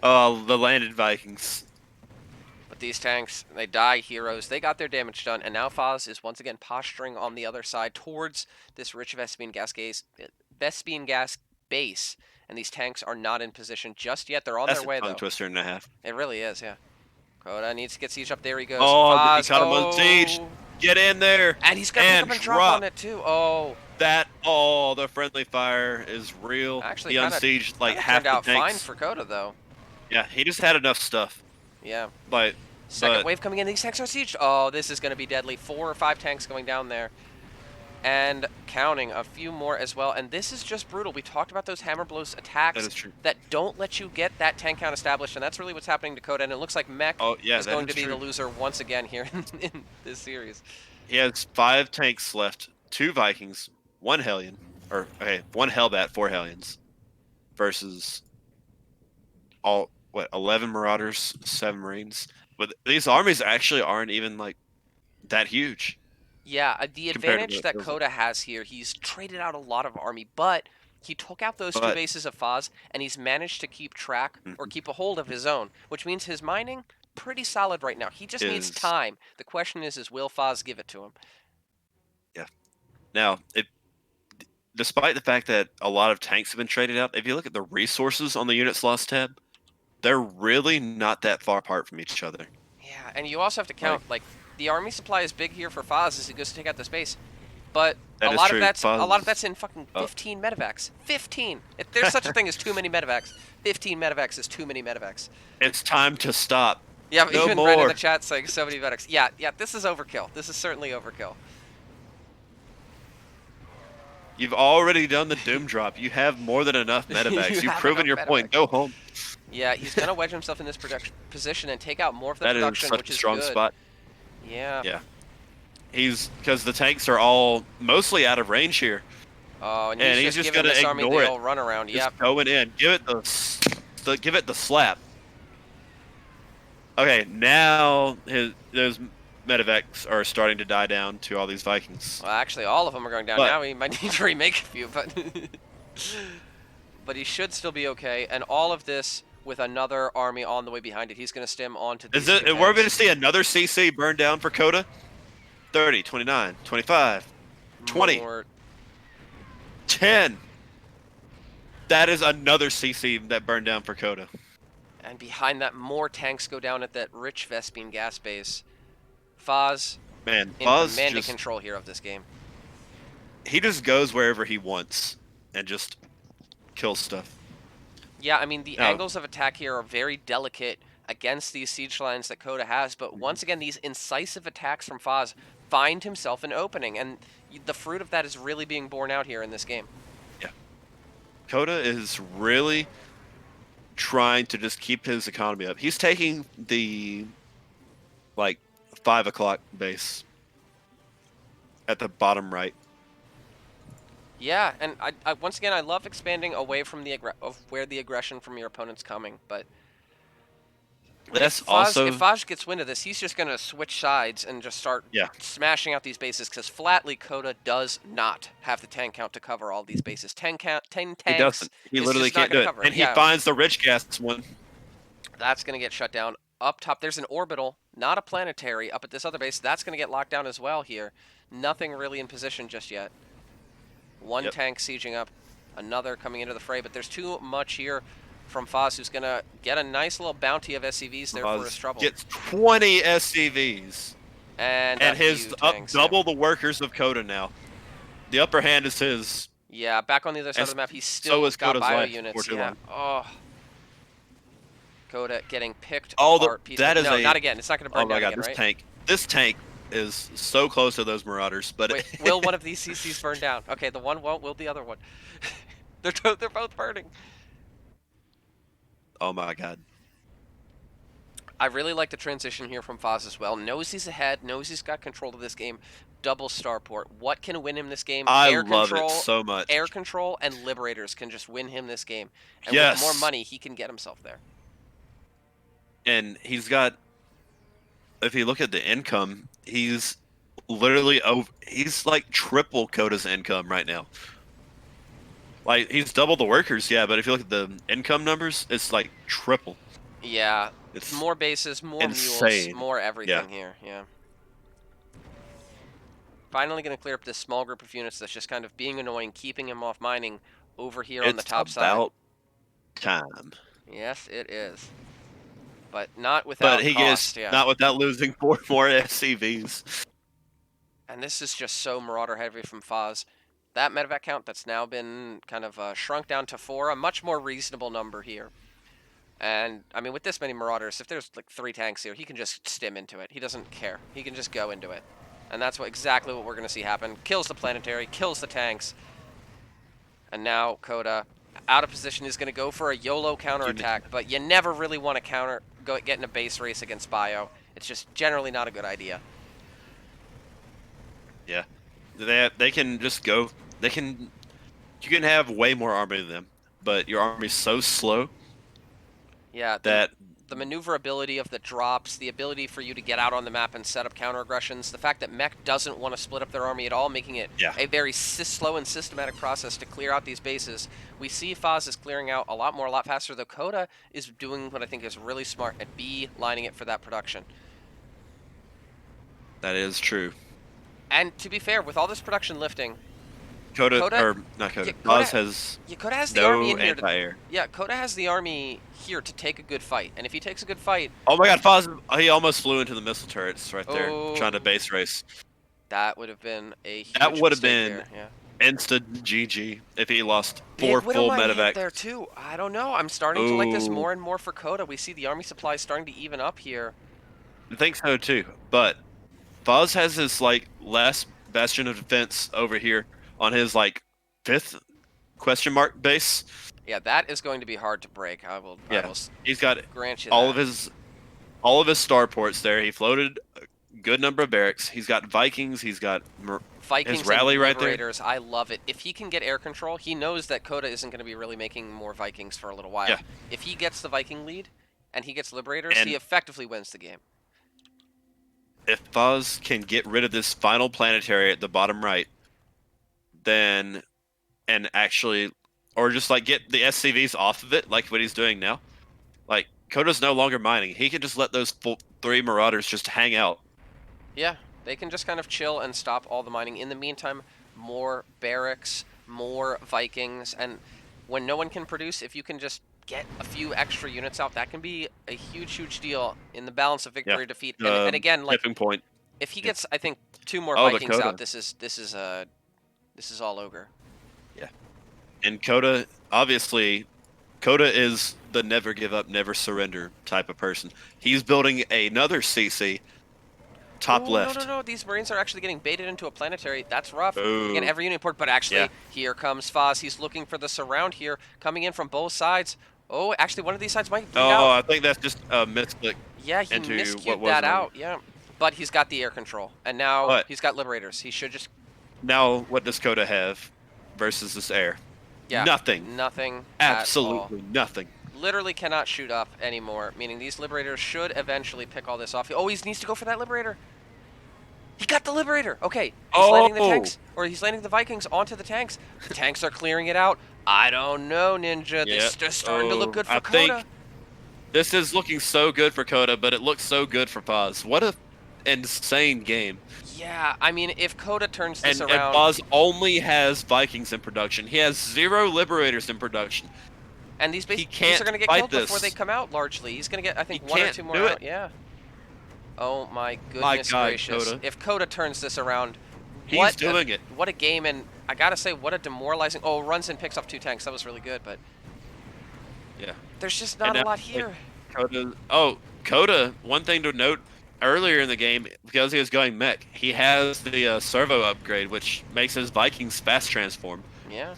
Oh, the landed Vikings. But these tanks, they die heroes. They got their damage done, and now Foz is once again posturing on the other side towards this rich Vespene gas base. And these tanks are not in position just yet. They're on That's their way, a tongue though. twister and a half. It really is, yeah. Koda needs to get siege up. There he goes. Oh, Foz, he caught him on siege. Get in there. And he's going to pick up and drop on it, too. Oh. The friendly fire is real. Actually, he unsieged like half turned out the tanks. fine for Koda, though. Yeah, he just had enough stuff. Yeah. But second wave coming in. These tanks are sieged. Oh, this is going to be deadly. 4 or 5 tanks going down there. And counting a few more as well. And this is just brutal. We talked about those hammer blows attacks that don't let you get that tank count established. And that's really what's happening to Koda. And it looks like Mech is going to be the loser once again here in this series. He has 5 tanks left. 2 Vikings. 1 Hellion. 1 Hellbat, 4 Hellions. Versus 11 Marauders, 7 Marines. But these armies actually aren't even like that huge. Yeah, the advantage that Koda has here, he's traded out a lot of army, but he took out those 2 bases of Foz, and he's managed to keep track or keep a hold of his own, which means his mining pretty solid right now. He just needs time. The question is will Foz give it to him? Yeah. Now, despite the fact that a lot of tanks have been traded out, if you look at the resources on the units lost tab, they're really not that far apart from each other. Yeah, and you also have to count, like the army supply is big here for Foz as he goes to take out the space, but a lot of that's in fucking 15 medevacs. 15. There's such a thing as too many medevacs. 15 medevacs is too many medevacs. It's time to stop. Yeah, no even Brent in the chat saying so many medevacs. Yeah, this is overkill. This is certainly overkill. You've already done the doom drop. You have more than enough medevacs. You've proven your point. Go home. Yeah, he's gonna wedge himself in this position and take out more of the production, which is such a strong spot. Yeah. Yeah. Because the tanks are all mostly out of range here. Oh, and he's just gonna this army the old run around. Just going in. Give it the slap. Okay, now those medevacs are starting to die down to all these Vikings. Well, actually, all of them are going down now. He might need to remake a few, but he should still be okay. And all of this with another army on the way behind it. He's going to stem onto these we're going to see another CC burn down for Koda? 30, 29, 25, 20, more. 10. That is another CC that burned down for Koda. And behind that, more tanks go down at that rich Vespene gas base. Foz, in command control here of this game. He just goes wherever he wants and just kills stuff. Yeah, I mean, the angles of attack here are very delicate against these siege lines that Koda has, but once again, these incisive attacks from Foz find himself an opening, and the fruit of that is really being borne out here in this game. Yeah. Koda is really trying to just keep his economy up. He's taking the, 5 o'clock base at the bottom right. Yeah, and I once again, I love expanding away from where the aggression from your opponent's coming, but that's if Foz gets wind of this, he's just going to switch sides and just start smashing out these bases, because flatly, Koda does not have the tank count to cover all these bases. 10 tanks. He doesn't. He literally can't do it. And he finds the rich gas one. That's going to get shut down. Up top, there's an orbital, not a planetary, up at this other base. That's going to get locked down as well here. Nothing really in position just yet. One tank sieging up. Another coming into the fray, but there's too much here from Foz, who's going to get a nice little bounty of SCVs there for his trouble. Gets 20 SCVs. And his up tanks, double the workers of Koda now. The upper hand is his. Yeah, back on the other side of the map, he's still so is got Koda's bio life units. for too long. Oh. Koda getting picked Oh, apart. that is no, not again. It's not going to burn oh my down god, again, this right? This tank is so close to those Marauders, but Wait, will one of these CCs burn down? Okay, the one won't. Will the other one? they're both burning. Oh my god. I really like the transition here from Foz as well. Knows he's ahead. Knows he's got control of this game. Double starport. What can win him this game? I love it so much. Air control and Liberators can just win him this game. And yes. with more money, he can get himself there. And he's got, if you look at the income, he's literally he's like triple Koda's income right now. Like, he's double the workers, yeah, but if you look at the income numbers, it's like triple. Yeah, it's more bases, more insane. mules, more everything here, yeah. Finally going to clear up this small group of units that's just kind of being annoying, keeping him off mining over here on the top side. It's about time. Yes, it is. But not without But he cost, gets, not without losing 4 more SCVs. And this is just so Marauder heavy from Foz. That medevac count that's now been kind of shrunk down to 4, a much more reasonable number here. And, I mean, with this many Marauders, if there's like 3 tanks here, he can just stim into it. He doesn't care. He can just go into it. And that's exactly what we're going to see happen. Kills the planetary, kills the tanks. And now Koda, out of position, is going to go for a YOLO counterattack. But you never really want to get in a base race against Bio. It's just generally not a good idea. Yeah. They can just go. You can have way more army than them, but your army's so slow. Yeah, that the maneuverability of the drops, the ability for you to get out on the map and set up counter aggressions, the fact that Mech doesn't want to split up their army at all, making it a very slow and systematic process to clear out these bases. We see Foz is clearing out a lot faster, though Koda is doing what I think is really smart at lining it for that production. That is true. And to be fair, with all this production lifting, Koda Foz has Koda has the no army in here anti-air. Yeah, Koda has the army here to take a good fight, and if he takes a good fight... Oh my god, Foz, he almost flew into the missile turrets right there, trying to base race. That would have been a huge That would have been here. Yeah. instant GG if he lost 4 full medevacs. There too. I don't know. I'm starting to like this more and more for Koda. We see the army supply starting to even up here. I think so too, but Foz has his like last bastion of defense over here on his like 5th question mark base. Yeah, that is going to be hard to break. I will he's got grant you all of his starports there. He floated a good number of barracks. He's got Vikings. He's got Vikings his rally and right Liberators. I love it. If he can get air control, he knows that Koda isn't going to be really making more Vikings for a little while. Yeah. If he gets the Viking lead and he gets Liberators, he effectively wins the game. If Foz can get rid of this final planetary at the bottom right, then or just like get the SCVs off of it, like what he's doing now. Like, Koda's no longer mining. He can just let those 3 Marauders just hang out. Yeah, they can just kind of chill and stop all the mining. In the meantime, more barracks, more Vikings, and when no one can produce, if you can just get a few extra units out, that can be a huge deal in the balance of victory or defeat. And again, like, point. If he gets, I think, 2 more Vikings out, this is all ogre. Yeah. And Koda, obviously, Koda is the never give up, never surrender type of person. He's building another CC top left. No. These Marines are actually getting baited into a planetary. That's rough. Ooh. Again, every unit port, but actually, here comes Foz. He's looking for the surround here, coming in from both sides. Oh, actually, one of these sides might bleed out. I think that's just a misclick. Yeah, he miscued that out. Yeah, but he's got the air control, and now he's got Liberators. He should just... Now, what does Koda have versus this air? Yeah, nothing. Nothing. Absolutely nothing. Literally cannot shoot up anymore, meaning these Liberators should eventually pick all this off. Oh, he needs to go for that Liberator. He got the Liberator. Okay, he's landing the tanks, or he's landing the Vikings onto the tanks. The tanks are clearing it out. I don't know, Ninja. This is starting to look good for Koda. Think this is looking so good for Koda, but it looks so good for Foz. What a insane game. Yeah, I mean, if Koda turns this And around, Boz only has Vikings in production. He has 0 Liberators in production. and He these are can't going to get fight killed before they this. come out. Largely, he's going to get, I He think, one or can't two more do it. out. Yeah. Oh my My goodness God, gracious! Koda. If Koda turns this around, He's doing it. what a game! And I gotta say, what a demoralizing. Oh, runs and picks off 2 tanks. That was really good, but Yeah. there's just And not a now, lot like, here. Koda. Oh, Koda. One thing to note earlier in the game, because he was going mech, he has the servo upgrade, which makes his Vikings fast transform. Yeah.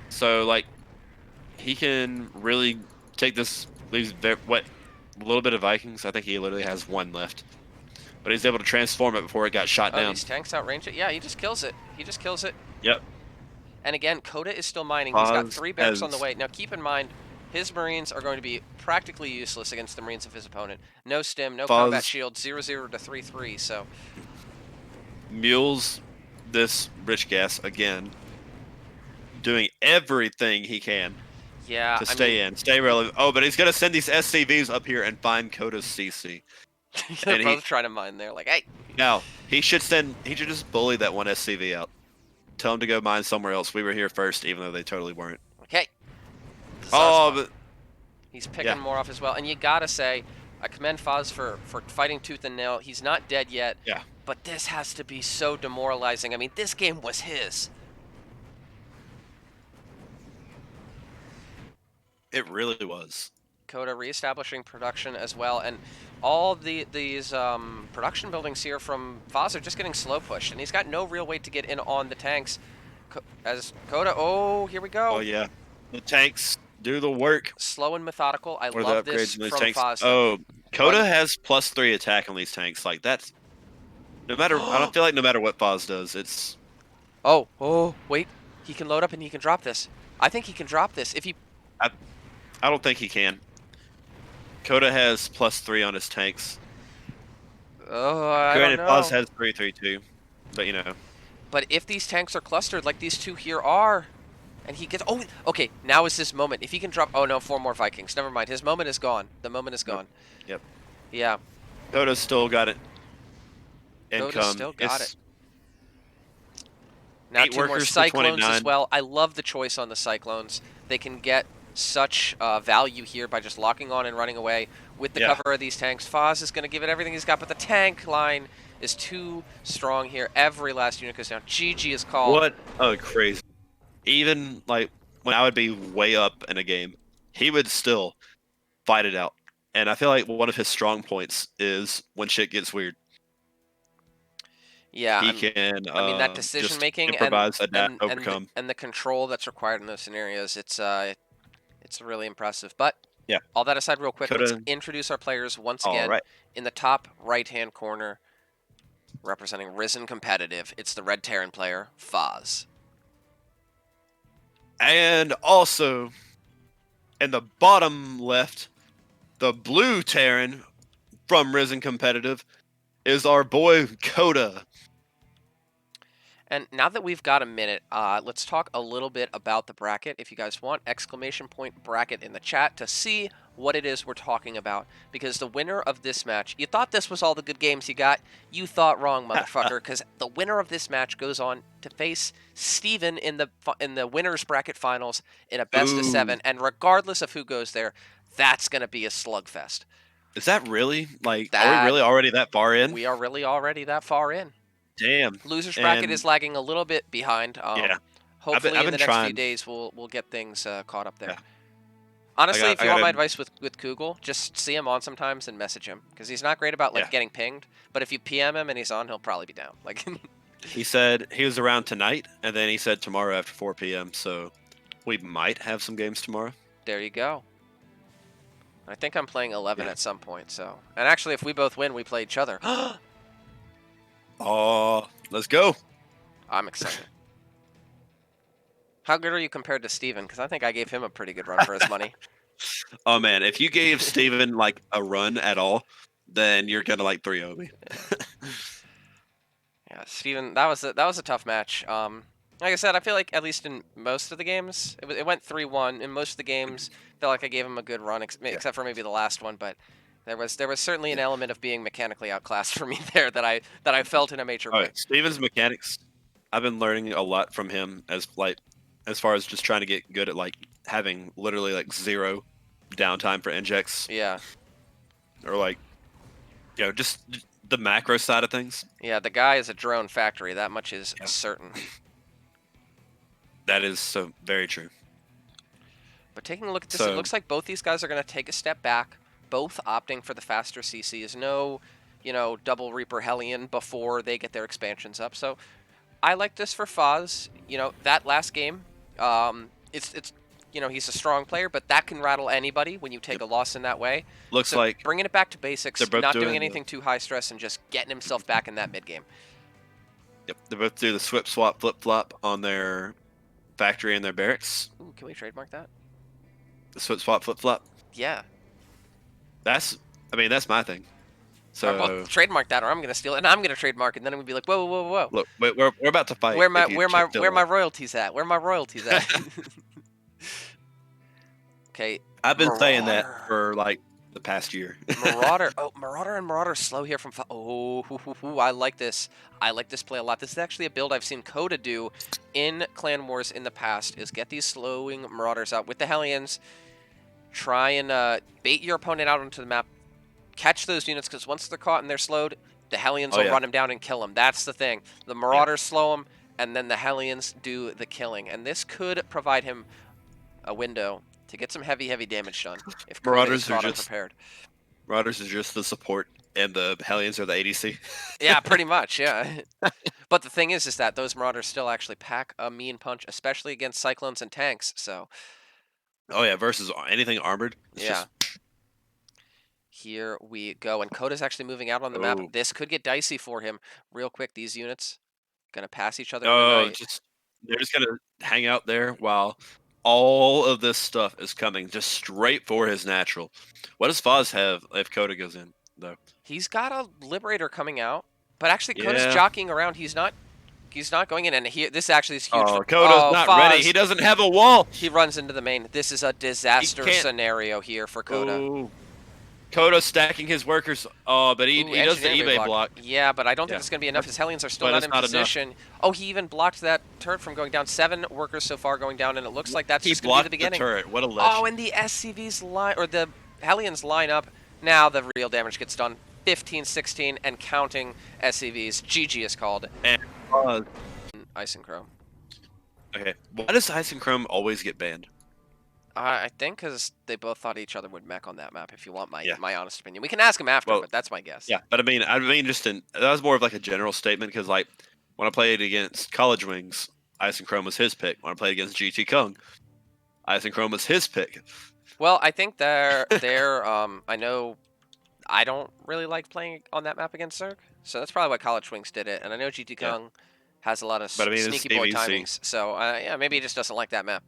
So, like, he can really take this. What a little bit of Vikings. I think he literally has 1 left, but he's able to transform it before it got shot Oh, down. these tanks outrange it. Yeah, he just kills it. He just kills it. Yep. And again, Koda is still mining. He's got Paz 3 barracks on the has way. Now, keep in mind, his Marines are going to be practically useless against the Marines of his opponent. No stim, no combat Paz shield, 0-0 to 3-3. So mules this rich gas again, doing everything he can yeah, to I mean, stay relevant. Oh, but he's gonna send these SCVs up here and find Koda's CC. they're And he both trying to mine there. Like, hey, now he should just bully that one SCV out. Tell him to go mine somewhere else. We were here first, even though they totally weren't. okay. Oh, Zarzma. but He's picking yeah, more off as well. And you gotta say, I commend Foz for fighting tooth and nail. He's not dead yet. yeah, But this has to be so demoralizing. I mean, this game was his. it really was. Koda reestablishing production as well, and all these production buildings here from Foz are just getting slow pushed, and he's got no real way to get in on the tanks. As Koda, oh, here we Oh go. yeah, the tanks do the work. Slow and methodical. I Or the love this upgrades in these from tanks. Foz, though. Oh, Koda has +3 attack on these tanks. Like that's no matter. I don't feel like no matter what Foz does, it's. Oh, wait. He can load up and he can drop this. I think he can drop this. If he... I don't think he can. Koda has +3 on his tanks. Oh, I don't Granted, Foz know. has 332, but you know. But if these tanks are clustered like these 2 here are, and he gets... Oh, okay, now is his moment. If he can drop... Oh, no, 4 more Vikings. Never mind. His moment is gone. The moment is gone. Yep. Yeah. Koda's still got it. Koda's Income. still got It's it. Now 8 2 more workers for Cyclones 29. as well. I love the choice on the Cyclones. They can get such value here by just locking on and running away with the Yeah. cover of these tanks. Foz is going to give it everything he's got, but the tank line is too strong here. Every last unit goes down. GG is called. What a crazy. Even like when I would be way up in a game, he would still fight it out. And I feel like one of his strong points is when shit gets weird. Yeah, He can. I mean that Just decision making improvise, adapt, overcome. and the control that's required in those scenarios. It's really impressive. But Yeah. all that aside, real quick, let's Coulda. introduce our players once All again. right. In the top right-hand corner, representing Risen Competitive, it's the Red Terran player, Foz. And also, in the bottom left, the blue Terran from Risen Competitive is our boy Koda. And now that we've got a minute, let's talk a little bit about the bracket. If you guys want, exclamation point bracket in the chat to see what it is we're talking about. Because the winner of this match, you thought this was all the good games you got. You thought wrong, motherfucker. Because the winner of this match goes on to face Steven in the winners bracket finals in a best of 7. And regardless of who goes there, that's going to be a slugfest. Is that really? Like, are we really already that far in? We are really already that far in. Damn. Losers bracket is lagging a little bit behind. Yeah. Hopefully I've in the been next few trying. days we'll get things caught up there. Yeah. Honestly, if you want my gotta- advice with Kugel, just see him on sometimes and message him because he's not great about like Yeah. getting pinged. But if you PM him and he's on, he'll probably be down. Like He said he was around tonight, and then he said tomorrow after 4 p.m. So we might have some games tomorrow. there you go. I think I'm playing 11 at some point. So, and actually, if we both win, we play each other. Oh, let's go. I'm excited. How good are you compared to Steven? Because I think I gave him a pretty good run for his money. Oh man, if you gave Steven like a run at all, then you're gonna like 3-0 me. Yeah, Steven, that was a tough match. Like I said, I feel like at least in most of the games, it went 3-1. In most of the games, I felt like I gave him a good run, except for maybe the last one. But There was certainly an element of being mechanically outclassed for me there that I felt in a major Oh, way. Steven's mechanics. I've been learning a lot from him as far as just trying to get good at like having literally like 0 downtime for injects Yeah. or like just the macro side of things. Yeah, the guy is a drone factory. That much is Yeah. certain. That is so very true. But taking a look at this, it So looks like both these guys are going to take a step back, both opting for the faster CCs. No, double Reaper Hellion before they get their expansions up. So I like this for Foz. That last game, it's he's a strong player, but that can rattle anybody when you take a loss in that way. looks So like bringing it back to basics, they're both not doing doing anything too high stress, and just getting himself back in that mid game. yep, they both do the swip swap flip flop on their factory and their barracks. Ooh, can we trademark that? The swip swap flip flop. Yeah. That's my thing. So So trademark that, or I'm gonna steal it, and I'm gonna trademark it. And then I'm gonna be like, whoa, whoa, whoa, whoa. look, we're about to fight. Where my if you check where the- my royalties at? Where my royalties at? Okay. I've been saying that Marauder. for like the past year. Marauder. Oh, Marauder and Marauder slow here from. Oh, I like this. I like this play a lot. This is actually a build I've seen Koda do in Clan Wars in the past. Is get these slowing Marauders out with the Hellions. Try and bait your opponent out onto the map. Catch those units, because once they're caught and they're slowed, the Hellions will run them down and kill them. That's the thing. The Marauders slow them, and then the Hellions do the killing. And this could provide him a window to get some heavy damage done if Marauders are just prepared. Marauders are just the support, and the Hellions are the ADC. Yeah, pretty much. Yeah. But the thing is that those Marauders still actually pack a mean punch, especially against Cyclones and tanks. So. Oh yeah, versus anything armored. Yeah. Here we go, and Koda's actually moving out on the map. This could get dicey for him real quick. These units gonna pass each other. Oh, they're just gonna hang out there while all of this stuff is coming just straight for his natural. What does Foz have if Koda goes in though? He's got a Liberator coming out, but actually Koda's jockeying around. He's not going in, and this actually is huge. Oh, Koda's not ready. He doesn't have a wall. He runs into the main. This is a disaster scenario here for Koda. Ooh. Koda's stacking his workers. Oh, but he does the eBay block. Yeah, but I don't think it's going to be enough. His Hellions are still not in position. Oh, he even blocked that turret from going down. 7 workers so far going down, and it looks like that's just going to be the beginning. The turret. What a legend. Oh, and the SCVs line, or the Hellions line up. Now the real damage gets done. 15, 16, and counting SCVs. GG is called. And Ice and Chrome. Okay, why does Ice and Chrome always get banned? I think because they both thought each other would mech on that map. If you want my honest opinion, we can ask him after, but that's my guess. Yeah, but I mean that was more of like a general statement because like when I played against College Wings, Ice and Chrome was his pick. When I played against GT Kung, Ice and Chrome was his pick. Well, I think they're I know I don't really like playing on that map against Zerg, so that's probably why College Wings did it. And I know GT Kung has a lot of sneaky boy timings, so yeah, maybe he just doesn't like that map.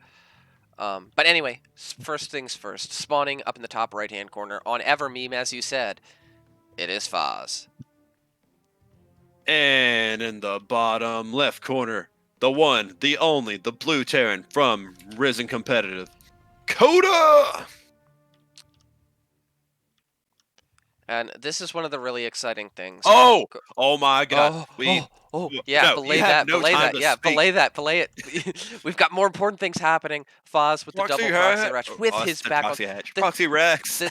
But anyway, first things first. Spawning up in the top right-hand corner on Evermeme, as you said, it is Foz. And in the bottom left corner, the one, the only, the blue Terran from Risen Competitive, Koda! And this is one of the really exciting things. Oh my God! Yeah, belay belay it. We've got more important things happening. Foz with the double proxy hatch with his back. Proxy Rex.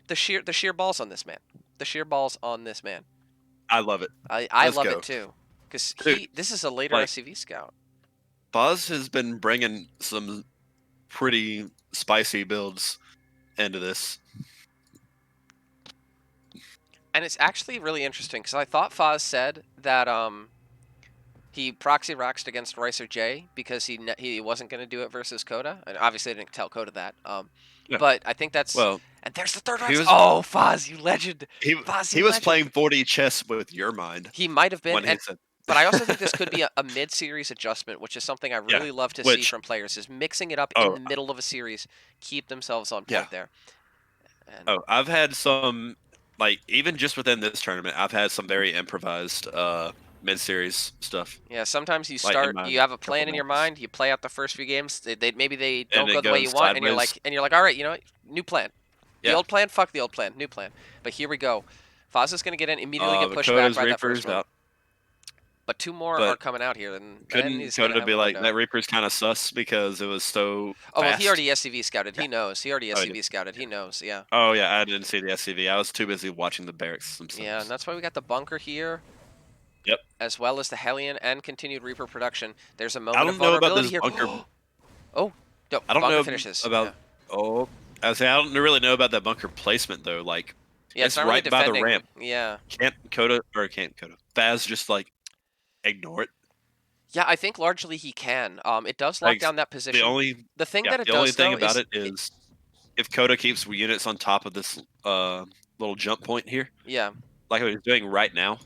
The sheer balls on this man. The sheer balls on this man. I love it. I love it too, because this is a later SCV scout. Foz has been bringing some pretty spicy builds into this. And it's actually really interesting because I thought Foz said that he proxy raxed against Ricer J because he wasn't going to do it versus Koda, and obviously I didn't tell Koda that. But I think that's and there's the third Rax. Oh, Foz, you legend! He was playing 4D chess with your mind. He might have been. But I also think this could be a mid-series adjustment, which is something I really love to see from players, is mixing it up in the middle of a series, keep themselves on point there. And I've had some. Like, even just within this tournament, I've had some very improvised mid-series stuff. Yeah, sometimes you start, you have a plan in your mind, you play out the first few games, maybe they don't go the way you want, and you're like, all right, you know what, new plan. The Yeah. old plan? Fuck the old plan. New plan. But here we go. Foz is going to get in, immediately get But pushed back Koda's by that first Reaper's one. out. But 2 more are But coming out here, and then couldn't he's going to Koda have be a like, window. that Reaper's kind of sus because it was so Oh, well, fast? he already SCV scouted. He knows. He already Oh, he SCV scouted. He knows, yeah. Oh, yeah, I didn't see the SCV. I was too busy watching the barracks themselves. Yeah, and that's why we got the bunker here. Yep. As well as the Hellion and continued Reaper production. There's a I moment of don't know about vulnerability this here. bunker. Oh, no, I don't bunker know finishes. about. Yeah. Oh, I say I don't really know about that bunker placement though. Like, Yeah, it's not right really by the defending. ramp. Yeah. Can't Koda? Faz just like ignore it. Yeah, I think largely he can. It does lock Like, down that position. The thing that it the only does, thing though, about is it is if Koda keeps units on top of this little jump point here, yeah, like what he's doing right now,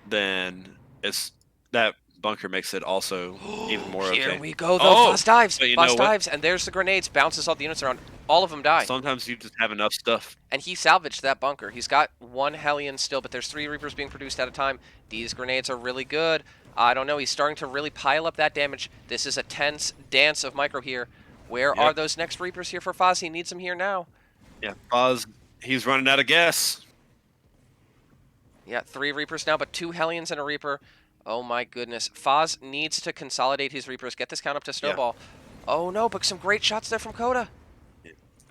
then it's that bunker makes it also even more here okay. we go, though. Oh, Foz dives. but you Foz know what? dives, and there's the grenades. Bounces all the units around. All of them die. Sometimes you just have enough stuff. And he salvaged that bunker. He's got 1 Hellion still, but there's 3 Reapers being produced at a time. These grenades are really good. I don't know. He's starting to really pile up that damage. This is a tense dance of micro here. Where are those next Reapers here for Foz? He needs them here now. Yeah, Foz, he's running out of gas. Yeah, 3 Reapers now, but 2 Hellions and a Reaper. Oh my goodness. Foz needs to consolidate his Reapers, get this count up to Snowball. Yeah. Oh no, but some great shots there from Koda.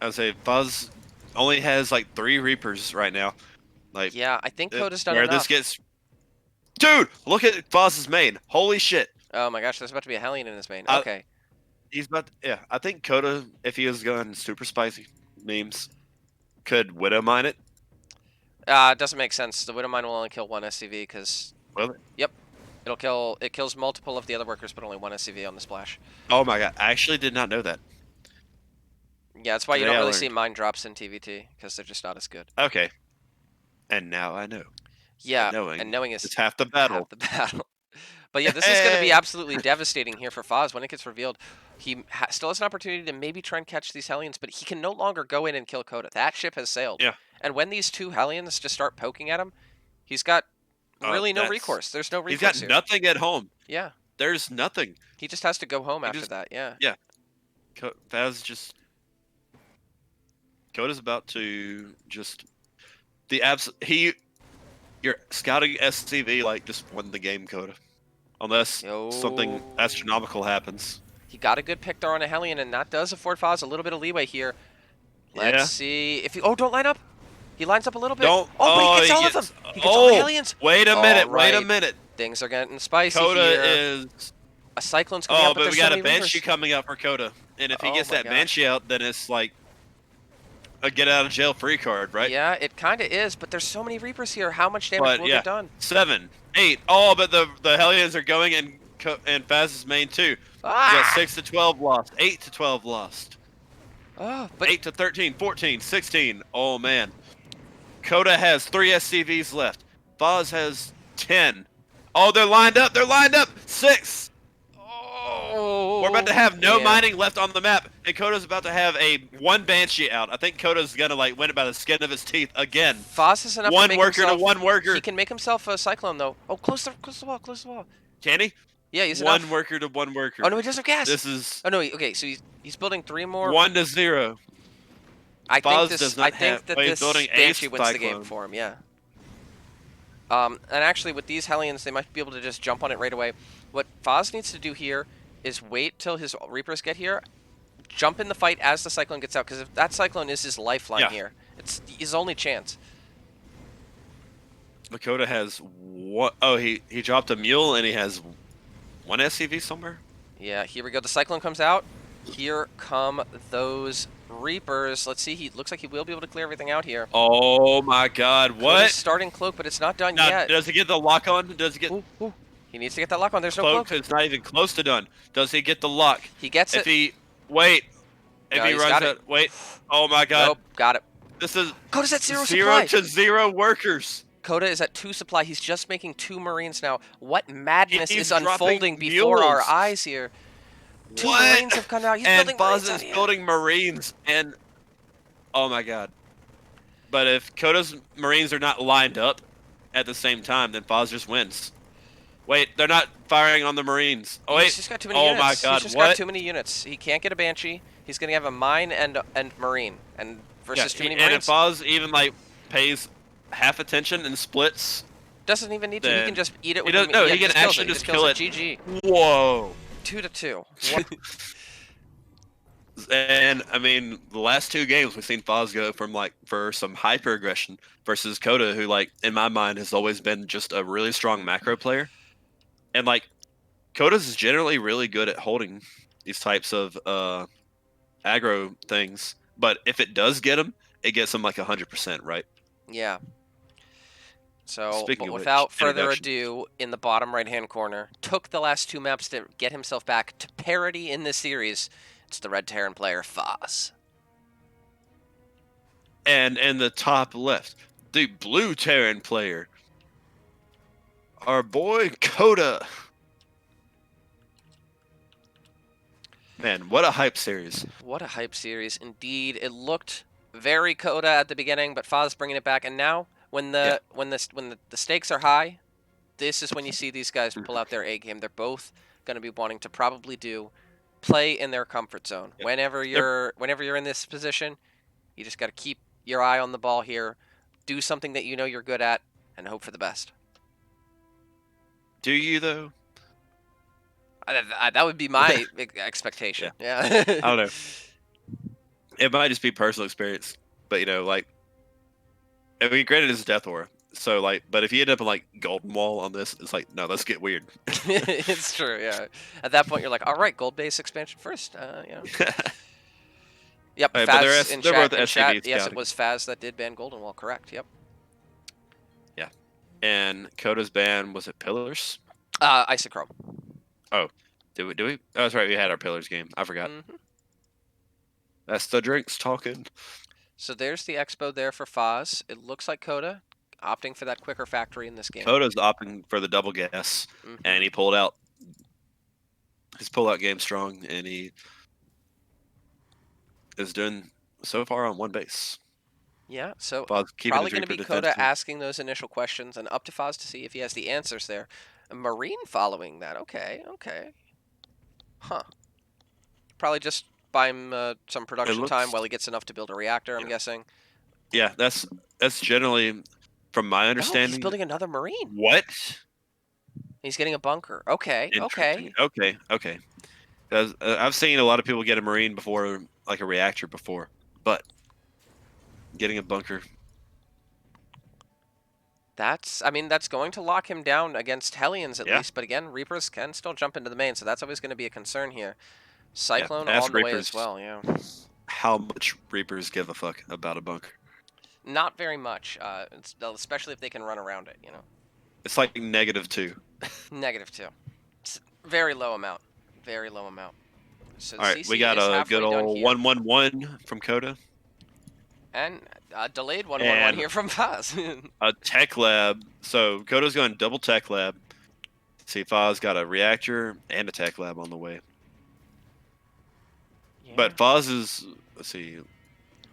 I would say Foz only has like 3 Reapers right now. Like, yeah, I think Koda's done where enough. this gets. Dude, look at Foz's main. Holy shit. Oh my gosh, there's about to be a Hellion in his main. Okay. He's about to, yeah, I think Koda, if he was going super spicy memes, could Widow mine it. It doesn't make sense. The Widow Mine will only kill 1 SCV because... Will it? Yep. It kills multiple of the other workers, but only 1 SCV on the splash. Oh my god, I actually did not know that. Yeah, that's why you don't really see mine drops in TVT, because they're just not as good. Okay. And now I know. Yeah, and knowing is it's half the battle. Half the battle. But yeah, this is going to be absolutely devastating here for Foz when it gets revealed. He still has an opportunity to maybe try and catch these Hellions, but he can no longer go in and kill Koda. That ship has sailed. Yeah. And when these 2 Hellions just start poking at him, he's got really no recourse. There's no recourse. He's got nothing at home. Yeah. There's nothing. He just has to go home after that. Yeah. Yeah. Faz just. Koda's about to just. Your scouting SCV like just won the game, Koda. Unless something astronomical happens. He got a good pick there on a Hellion, and that does afford Foz a little bit of leeway here. Let's see if he. Oh, don't line up. He lines up a little bit. Don't. But he gets all of them. He gets all the Hellions. Wait a minute. Right. Wait a minute. Things are getting spicy Koda here. is. A Cyclone's coming out, but we got a Banshee Reapers. coming up for Koda, and if he gets that Banshee out, then it's like a get out of jail free card, right? Yeah, it kind of is, but there's so many Reapers here. How much damage will get done? 7, 8. Oh, but the Hellions are going and Faz's main too. We got 6 to 12 lost, 8 to 12 lost. Oh, but 8 to 13, 14, 16. Oh man. Koda has 3 SCVs left. Foz has 10. Oh, they're lined up. They're lined up. 6. Oh, we're about to have no mining left on the map, and Koda's about to have a 1 Banshee out. I think Koda's gonna like win it by the skin of his teeth again. Foz has enough. 1 worker to 1 worker. He can make himself a Cyclone though. Oh, close the wall. Close the wall. Can he? Yeah, he's 1 enough. worker to 1 worker. Oh no, he doesn't have gas. This is. Oh no. Okay, so he's building 3 more. 1 to 0. I think this building Banshee wins Cyclone. the game for him. Yeah. And actually, with these Hellions, they might be able to just jump on it right away. What Foz needs to do here is wait till his Reapers get here, jump in the fight as the Cyclone gets out, because if that Cyclone is his lifeline here, it's his only chance. Koda has what? Oh, he dropped a mule and he has 1 SCV somewhere. Yeah, here we go. The Cyclone comes out. Here come those Reapers. Let's see. He looks like he will be able to clear everything out here. Oh my God! What? Koda's starting cloak, but it's not done yet. Does he get the lock on? Does he get? Ooh. He needs to get that lock on. There's no cloak. cloak. It's not even close to done. Does he get the lock? He gets it. If he wait, if he runs out, wait. Oh my God! Nope, got it. This is Koda's at 0 supply. 0 supply. to 0 workers. Koda is at 2 supply. He's just making 2 Marines now. What madness is dropping unfolding before mules. our eyes here? 2 What? Marines have come out. He's and building Buzz Marines is building Marines, and oh my God! But if Koda's Marines are not lined up at the same time, then Foz just wins. Wait, they're not firing on the Marines. Oh wait! He's just got too many units. My God! He's just got too many units. He can't get a Banshee. He's gonna have a mine and Marine, and versus too many and if Marines. Foz even like pays half attention and splits, Doesn't even need to. He can then just eat it he with does. the. No, Yeah, he he can just kills it. actually He just just kills kill it. it. GG. Whoa. 2-2. And I mean, the last two games we've seen Foz go from like for some hyper aggression versus Koda, who like in my mind has always been just a really strong macro player. And like Koda's generally really good at holding these types of aggro things, but if it does get him, it gets him like 100%, right? Yeah. So, Speaking but of which, without further introduction. ado, in the bottom right-hand corner, took the last 2 maps to get himself back to parity in this series. It's the Red Terran player, Foz. And in the top left, the blue Terran player, our boy Koda. Man, what a hype series. What a hype series. Indeed, it looked very Koda at the beginning, but Foz bringing it back. And now, when Yeah. the stakes are high, this is when you see these guys pull out their A game. They're both going to be wanting to probably play in their comfort zone. Yeah. Whenever you're in this position, you just got to keep your eye on the ball here, do something that you know you're good at, and hope for the best. Do you though? That would be my expectation. Yeah. I don't know. It might just be personal experience, but you know, like, I mean, granted, it's Death Aura, so like, but if you end up in like Golden Wall on this, it's like, no, let's get weird. It's true. Yeah. At that point, you're like, all right, gold base expansion first. Yep. All right, but Faz in they're chat. both In chat, SCV yes, it scouting. was Faz that did ban Golden Wall. Correct. Yep. And Koda's ban was it Pillars? Isochrome. Oh, did we? Oh, that's right. We had our Pillars game. I forgot. Mm-hmm. That's the drinks talking. So there's the expo there for Foz. It looks like Koda opting for that quicker factory in this game. Koda's opting for the double gas, Mhm. and he pulled out. His pull-out game strong, and he is doing so far on one base. Yeah, so Foz keeping probably his going to Reaper be Koda defensive. asking those initial questions and up to Foz to see if he has the answers there. A Marine following that. Okay. Huh. Probably just buy him some production time while he gets enough to build a reactor, I'm guessing. Yeah, that's generally, from my No, understanding. he's building another Marine. What? He's getting a bunker. Okay. Interesting. Okay. Because I've seen a lot of people get a Marine before, like a reactor before, but getting a bunker. I mean, that's going to lock him down against Hellions at Yeah. least, but again, Reapers can still jump into the main, so that's always going to be a concern here. Cyclone Ask on the way Reapers as well, yeah. how much Reapers give a fuck about a bunker. Not very much, especially if they can run around it, you know. It's like -2. -2. It's very low amount. Very low amount. So All right, CC we got is a halfway good done old here. 111 from Coda. And a delayed 111 And here from Faz. a tech lab. So Coda's going double tech lab. See, Foz got a reactor and a tech lab on the way. Yeah. But Foz is, let's see.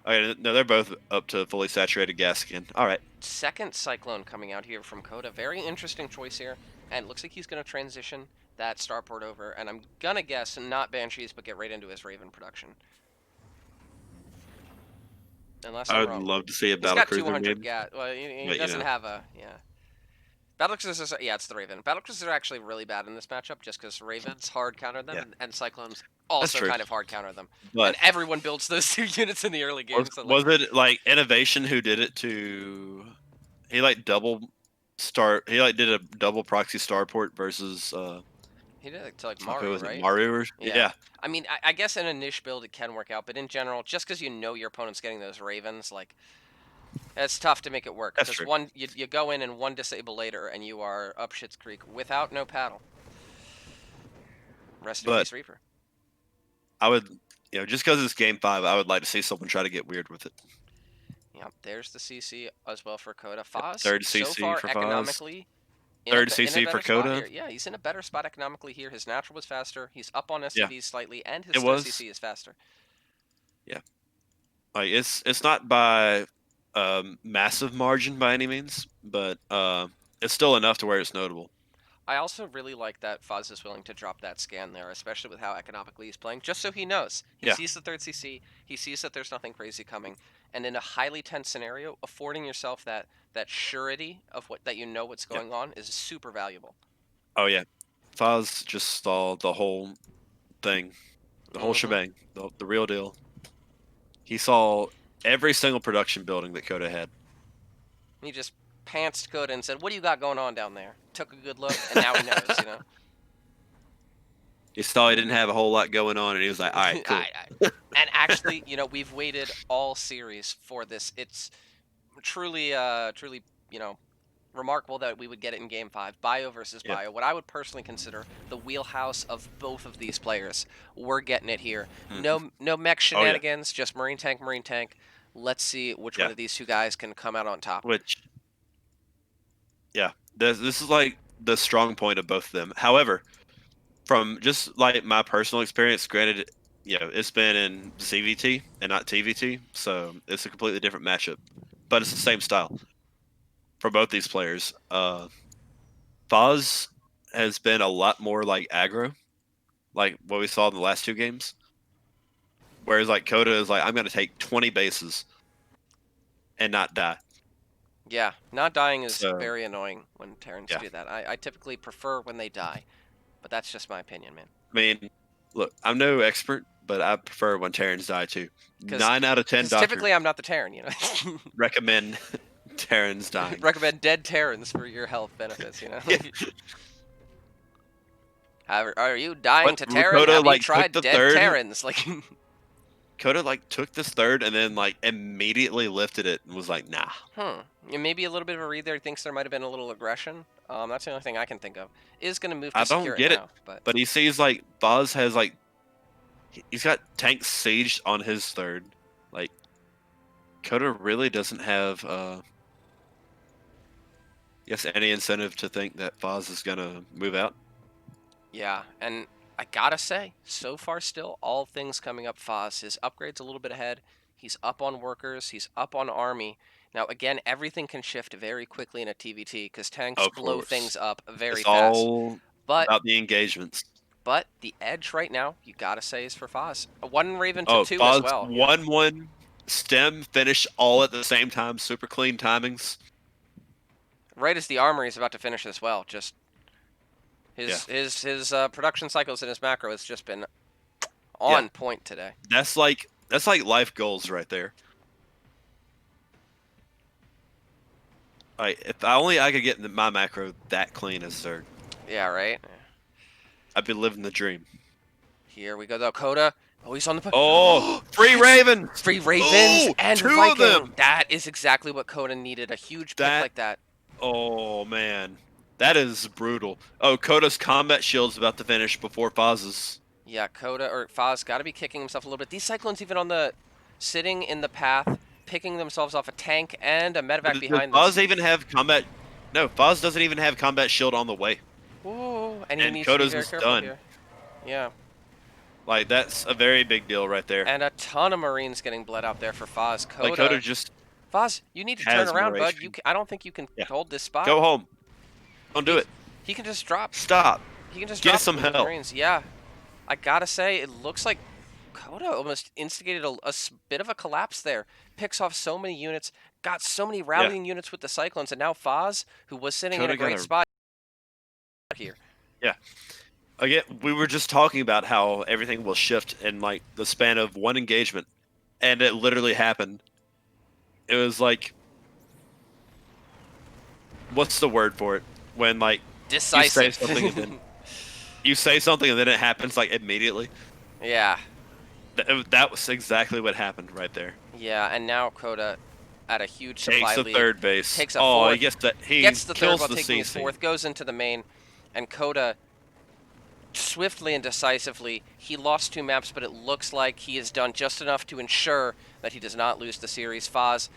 Okay, no, they're both up to fully saturated gas again. All right. Second Cyclone coming out here from Koda. Very interesting choice here. And it looks like he's going to transition that starport over. And I'm going to guess not Banshees, but get right into his Raven production. Unless I I'm would wrong. love to see a He's got battlecruiser 200 game. gas. Well, he But, doesn't you know. have a, yeah. Battlecruisers, yeah, it's the Raven. Battlecruisers are actually really bad in this matchup just because Ravens hard counter them and Cyclones also kind of hard counter them. But and everyone builds those 2 units in the early game. was it like Innovation who did it to? He like double start. He like did a double proxy starport versus. He did it to like Maru, right? Maru or yeah. I mean, I guess in a niche build it can work out, but in general, just because you know your opponent's getting those Ravens, like. It's tough to make it work because one you go in and one disable later and you are up Shit's Creek without no paddle. Rest in peace, Reaper. I would, just because it's game 5, I would like to see someone try to get weird with it. Yep, there's the CC as well for Koda. Foz, third CC so far for economically. Third CC for Koda. Yeah, he's in a better spot economically here. His natural was faster. He's up on SCVs slightly, and his CC is faster. Yeah, like it's not by massive margin by any means, but it's still enough to where it's notable. I also really like that Faz is willing to drop that scan there, especially with how economically he's playing, just so he knows. He Yeah. sees the third CC, he sees that there's nothing crazy coming, and in a highly tense scenario, affording yourself that surety of that you know what's Yeah. going on is super valuable. Oh yeah. Foz just saw the whole thing, the whole Mm-hmm. shebang, the real deal. He saw every single production building that Koda had. He just pantsed Koda and said, "What do you got going on down there?" Took a good look, and now he knows, you know. He saw he didn't have a whole lot going on, and he was like, "All right, cool." And actually, you know, we've waited all series for this. It's truly, truly, you know, remarkable that we would get it in Game 5. Bio versus Yeah. Bio. What I would personally consider the wheelhouse of both of these players. We're getting it here. Mhm. No mech Oh yeah. shenanigans, just Marine Tank, Marine Tank. Let's see which one Yeah. of these two guys can come out on top. Which, yeah, this is like the strong point of both of them. However, from just like my personal experience, granted, it's been in CVT and not TVT, so it's a completely different matchup, but it's the same style for both these players. Foz has been a lot more like aggro, like what we saw in the last two games. Whereas like Koda is like, I'm gonna take 20 bases and not die. Yeah, not dying is So very annoying when Terrans yeah, do that. I typically prefer when they die, but that's just my opinion, man. I mean, look, I'm no expert, but I prefer when Terrans die too. Because 9 out of 10 doctors typically I'm not the Terran, you know. recommend Terrans dying. Recommend dead Terrans for your health benefits, you know. Yeah. Are you dying But to Terran? Koda Have you like took tried the dead third. Terrans? Like, Koda like took this third and then like immediately lifted it and was like, nah. maybe a little bit of a read there. He thinks there might have been a little aggression. That's the only thing I can think of. Is going to move to I don't secure it get it. now, but But he sees like Boz has like he's got tank sieged on his third. Like Koda really doesn't have yes any incentive to think that Foz is gonna move out. yeah. And I gotta say, so far still, all things coming up Foz. His upgrade's a little bit ahead. He's up on workers. He's up on army. Now, again, everything can shift very quickly in a TVT because tanks Of blow course. things up very It's fast. all But about the engagements. the edge right now, you gotta say, is for Foz. A 1 Raven to Oh, 2 as Foz well. You know? 1-1 stem finish all at the same time, super clean timings. Right as the armory is about to finish as well. Just Yeah. his production cycles and his macro has just been Yeah. on point today. That's like life goals right there. Like if I could get my macro that clean as third, Yeah, right. I'd be living the dream. Here we go though. Koda. Oh, he's on the. Oh, free Ravens! Free Ravens Oh, and two Viking. of them. That is exactly what Koda needed. A huge pick That like that. oh man, that is brutal. Oh, Koda's combat shield's about to finish before Foz's. Yeah, Koda or Foz got to be kicking himself a little bit. These Cyclones even on the sitting in the path, picking themselves off a tank and a medevac Does behind Foz this. even have combat? No, Foz doesn't even have combat shield on the way. Ooh, and he And needs to be Koda's very is careful done. here. Yeah. Like that's a very big deal right there. And a ton of Marines getting bled out there for Foz. Like Koda. Koda just Foz, you need to turn has more around, bud. HP. I don't think you can Yeah. hold this spot. Go home. Don't do it. He can just drop. Stop. He can just Get drop some with the help. Marines. Yeah. I gotta say, it looks like Koda almost instigated a bit of a collapse there. Picks off so many units, got so many rallying units with the Cyclones, and now Foz, who was sitting in Koda a got great spot here. Yeah. Again, we were just talking about how everything will shift in like the span of one engagement, and it literally happened. It was like, what's the word for it? When like Decisive. you say something and then you say something and then it happens like immediately. Yeah. That was exactly what happened right there. Yeah, and now Koda at a huge supply Takes the lead. third base. Takes a Oh, fourth. he gets that. He Gets the third kills while the taking his CC. fourth, goes into the main, and Koda swiftly and decisively, he lost 2 maps, but it looks like he has done just enough to ensure that he does not lose the series. Foz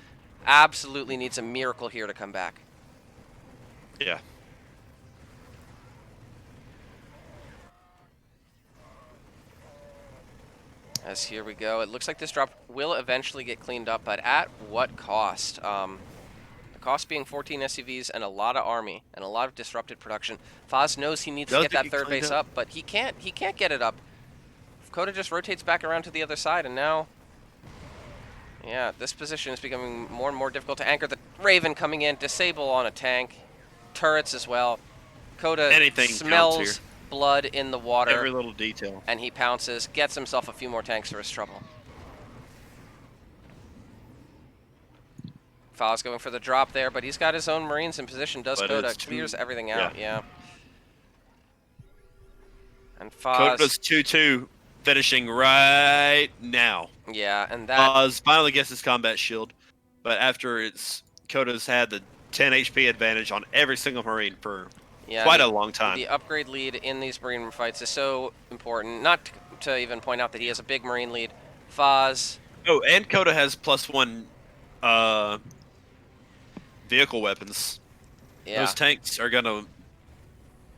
absolutely needs a miracle here to come back. Yeah. As here we go. It looks like this drop will eventually get cleaned up, but at what cost? Cost being 14 SUVs and a lot of army and a lot of disrupted production. Foz knows he needs to Does get it that get third cleaned base up? up, but he can't get it up. Koda just rotates back around to the other side, and now, yeah, this position is becoming more and more difficult to anchor. The Raven coming in, disable on a tank, turrets as well. Koda Anything counts smells here. blood in the water, Every little detail. and he pounces, gets himself a few more tanks for his trouble. Foz going for the drop there, but he's got his own Marines in position. Does But Koda, it's clears too- everything out, yeah. And Koda's Foz, 2-2, finishing right now. yeah, and that, Foz finally gets his combat shield, but after Koda's had the 10 HP advantage on every single Marine for yeah, quite a long time. the upgrade lead in these Marine fights is so important. Not to even point out that he has a big Marine lead. Foz, Oh, and Koda has +1 vehicle weapons. yeah, Those tanks are gonna,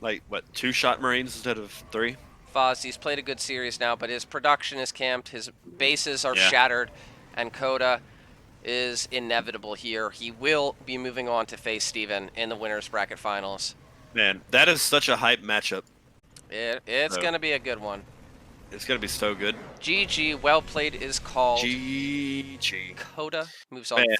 like, what, 2-shot Marines instead of 3? Foz, he's played a good series now, but his production is camped, his bases are Yeah. shattered, and Koda is inevitable here. He will be moving on to face Steven in the winners bracket finals. Man, that is such a hype matchup. It's So- going to be a good one. It's gonna be so good. GG, well played is called. GG. Koda moves on. Man.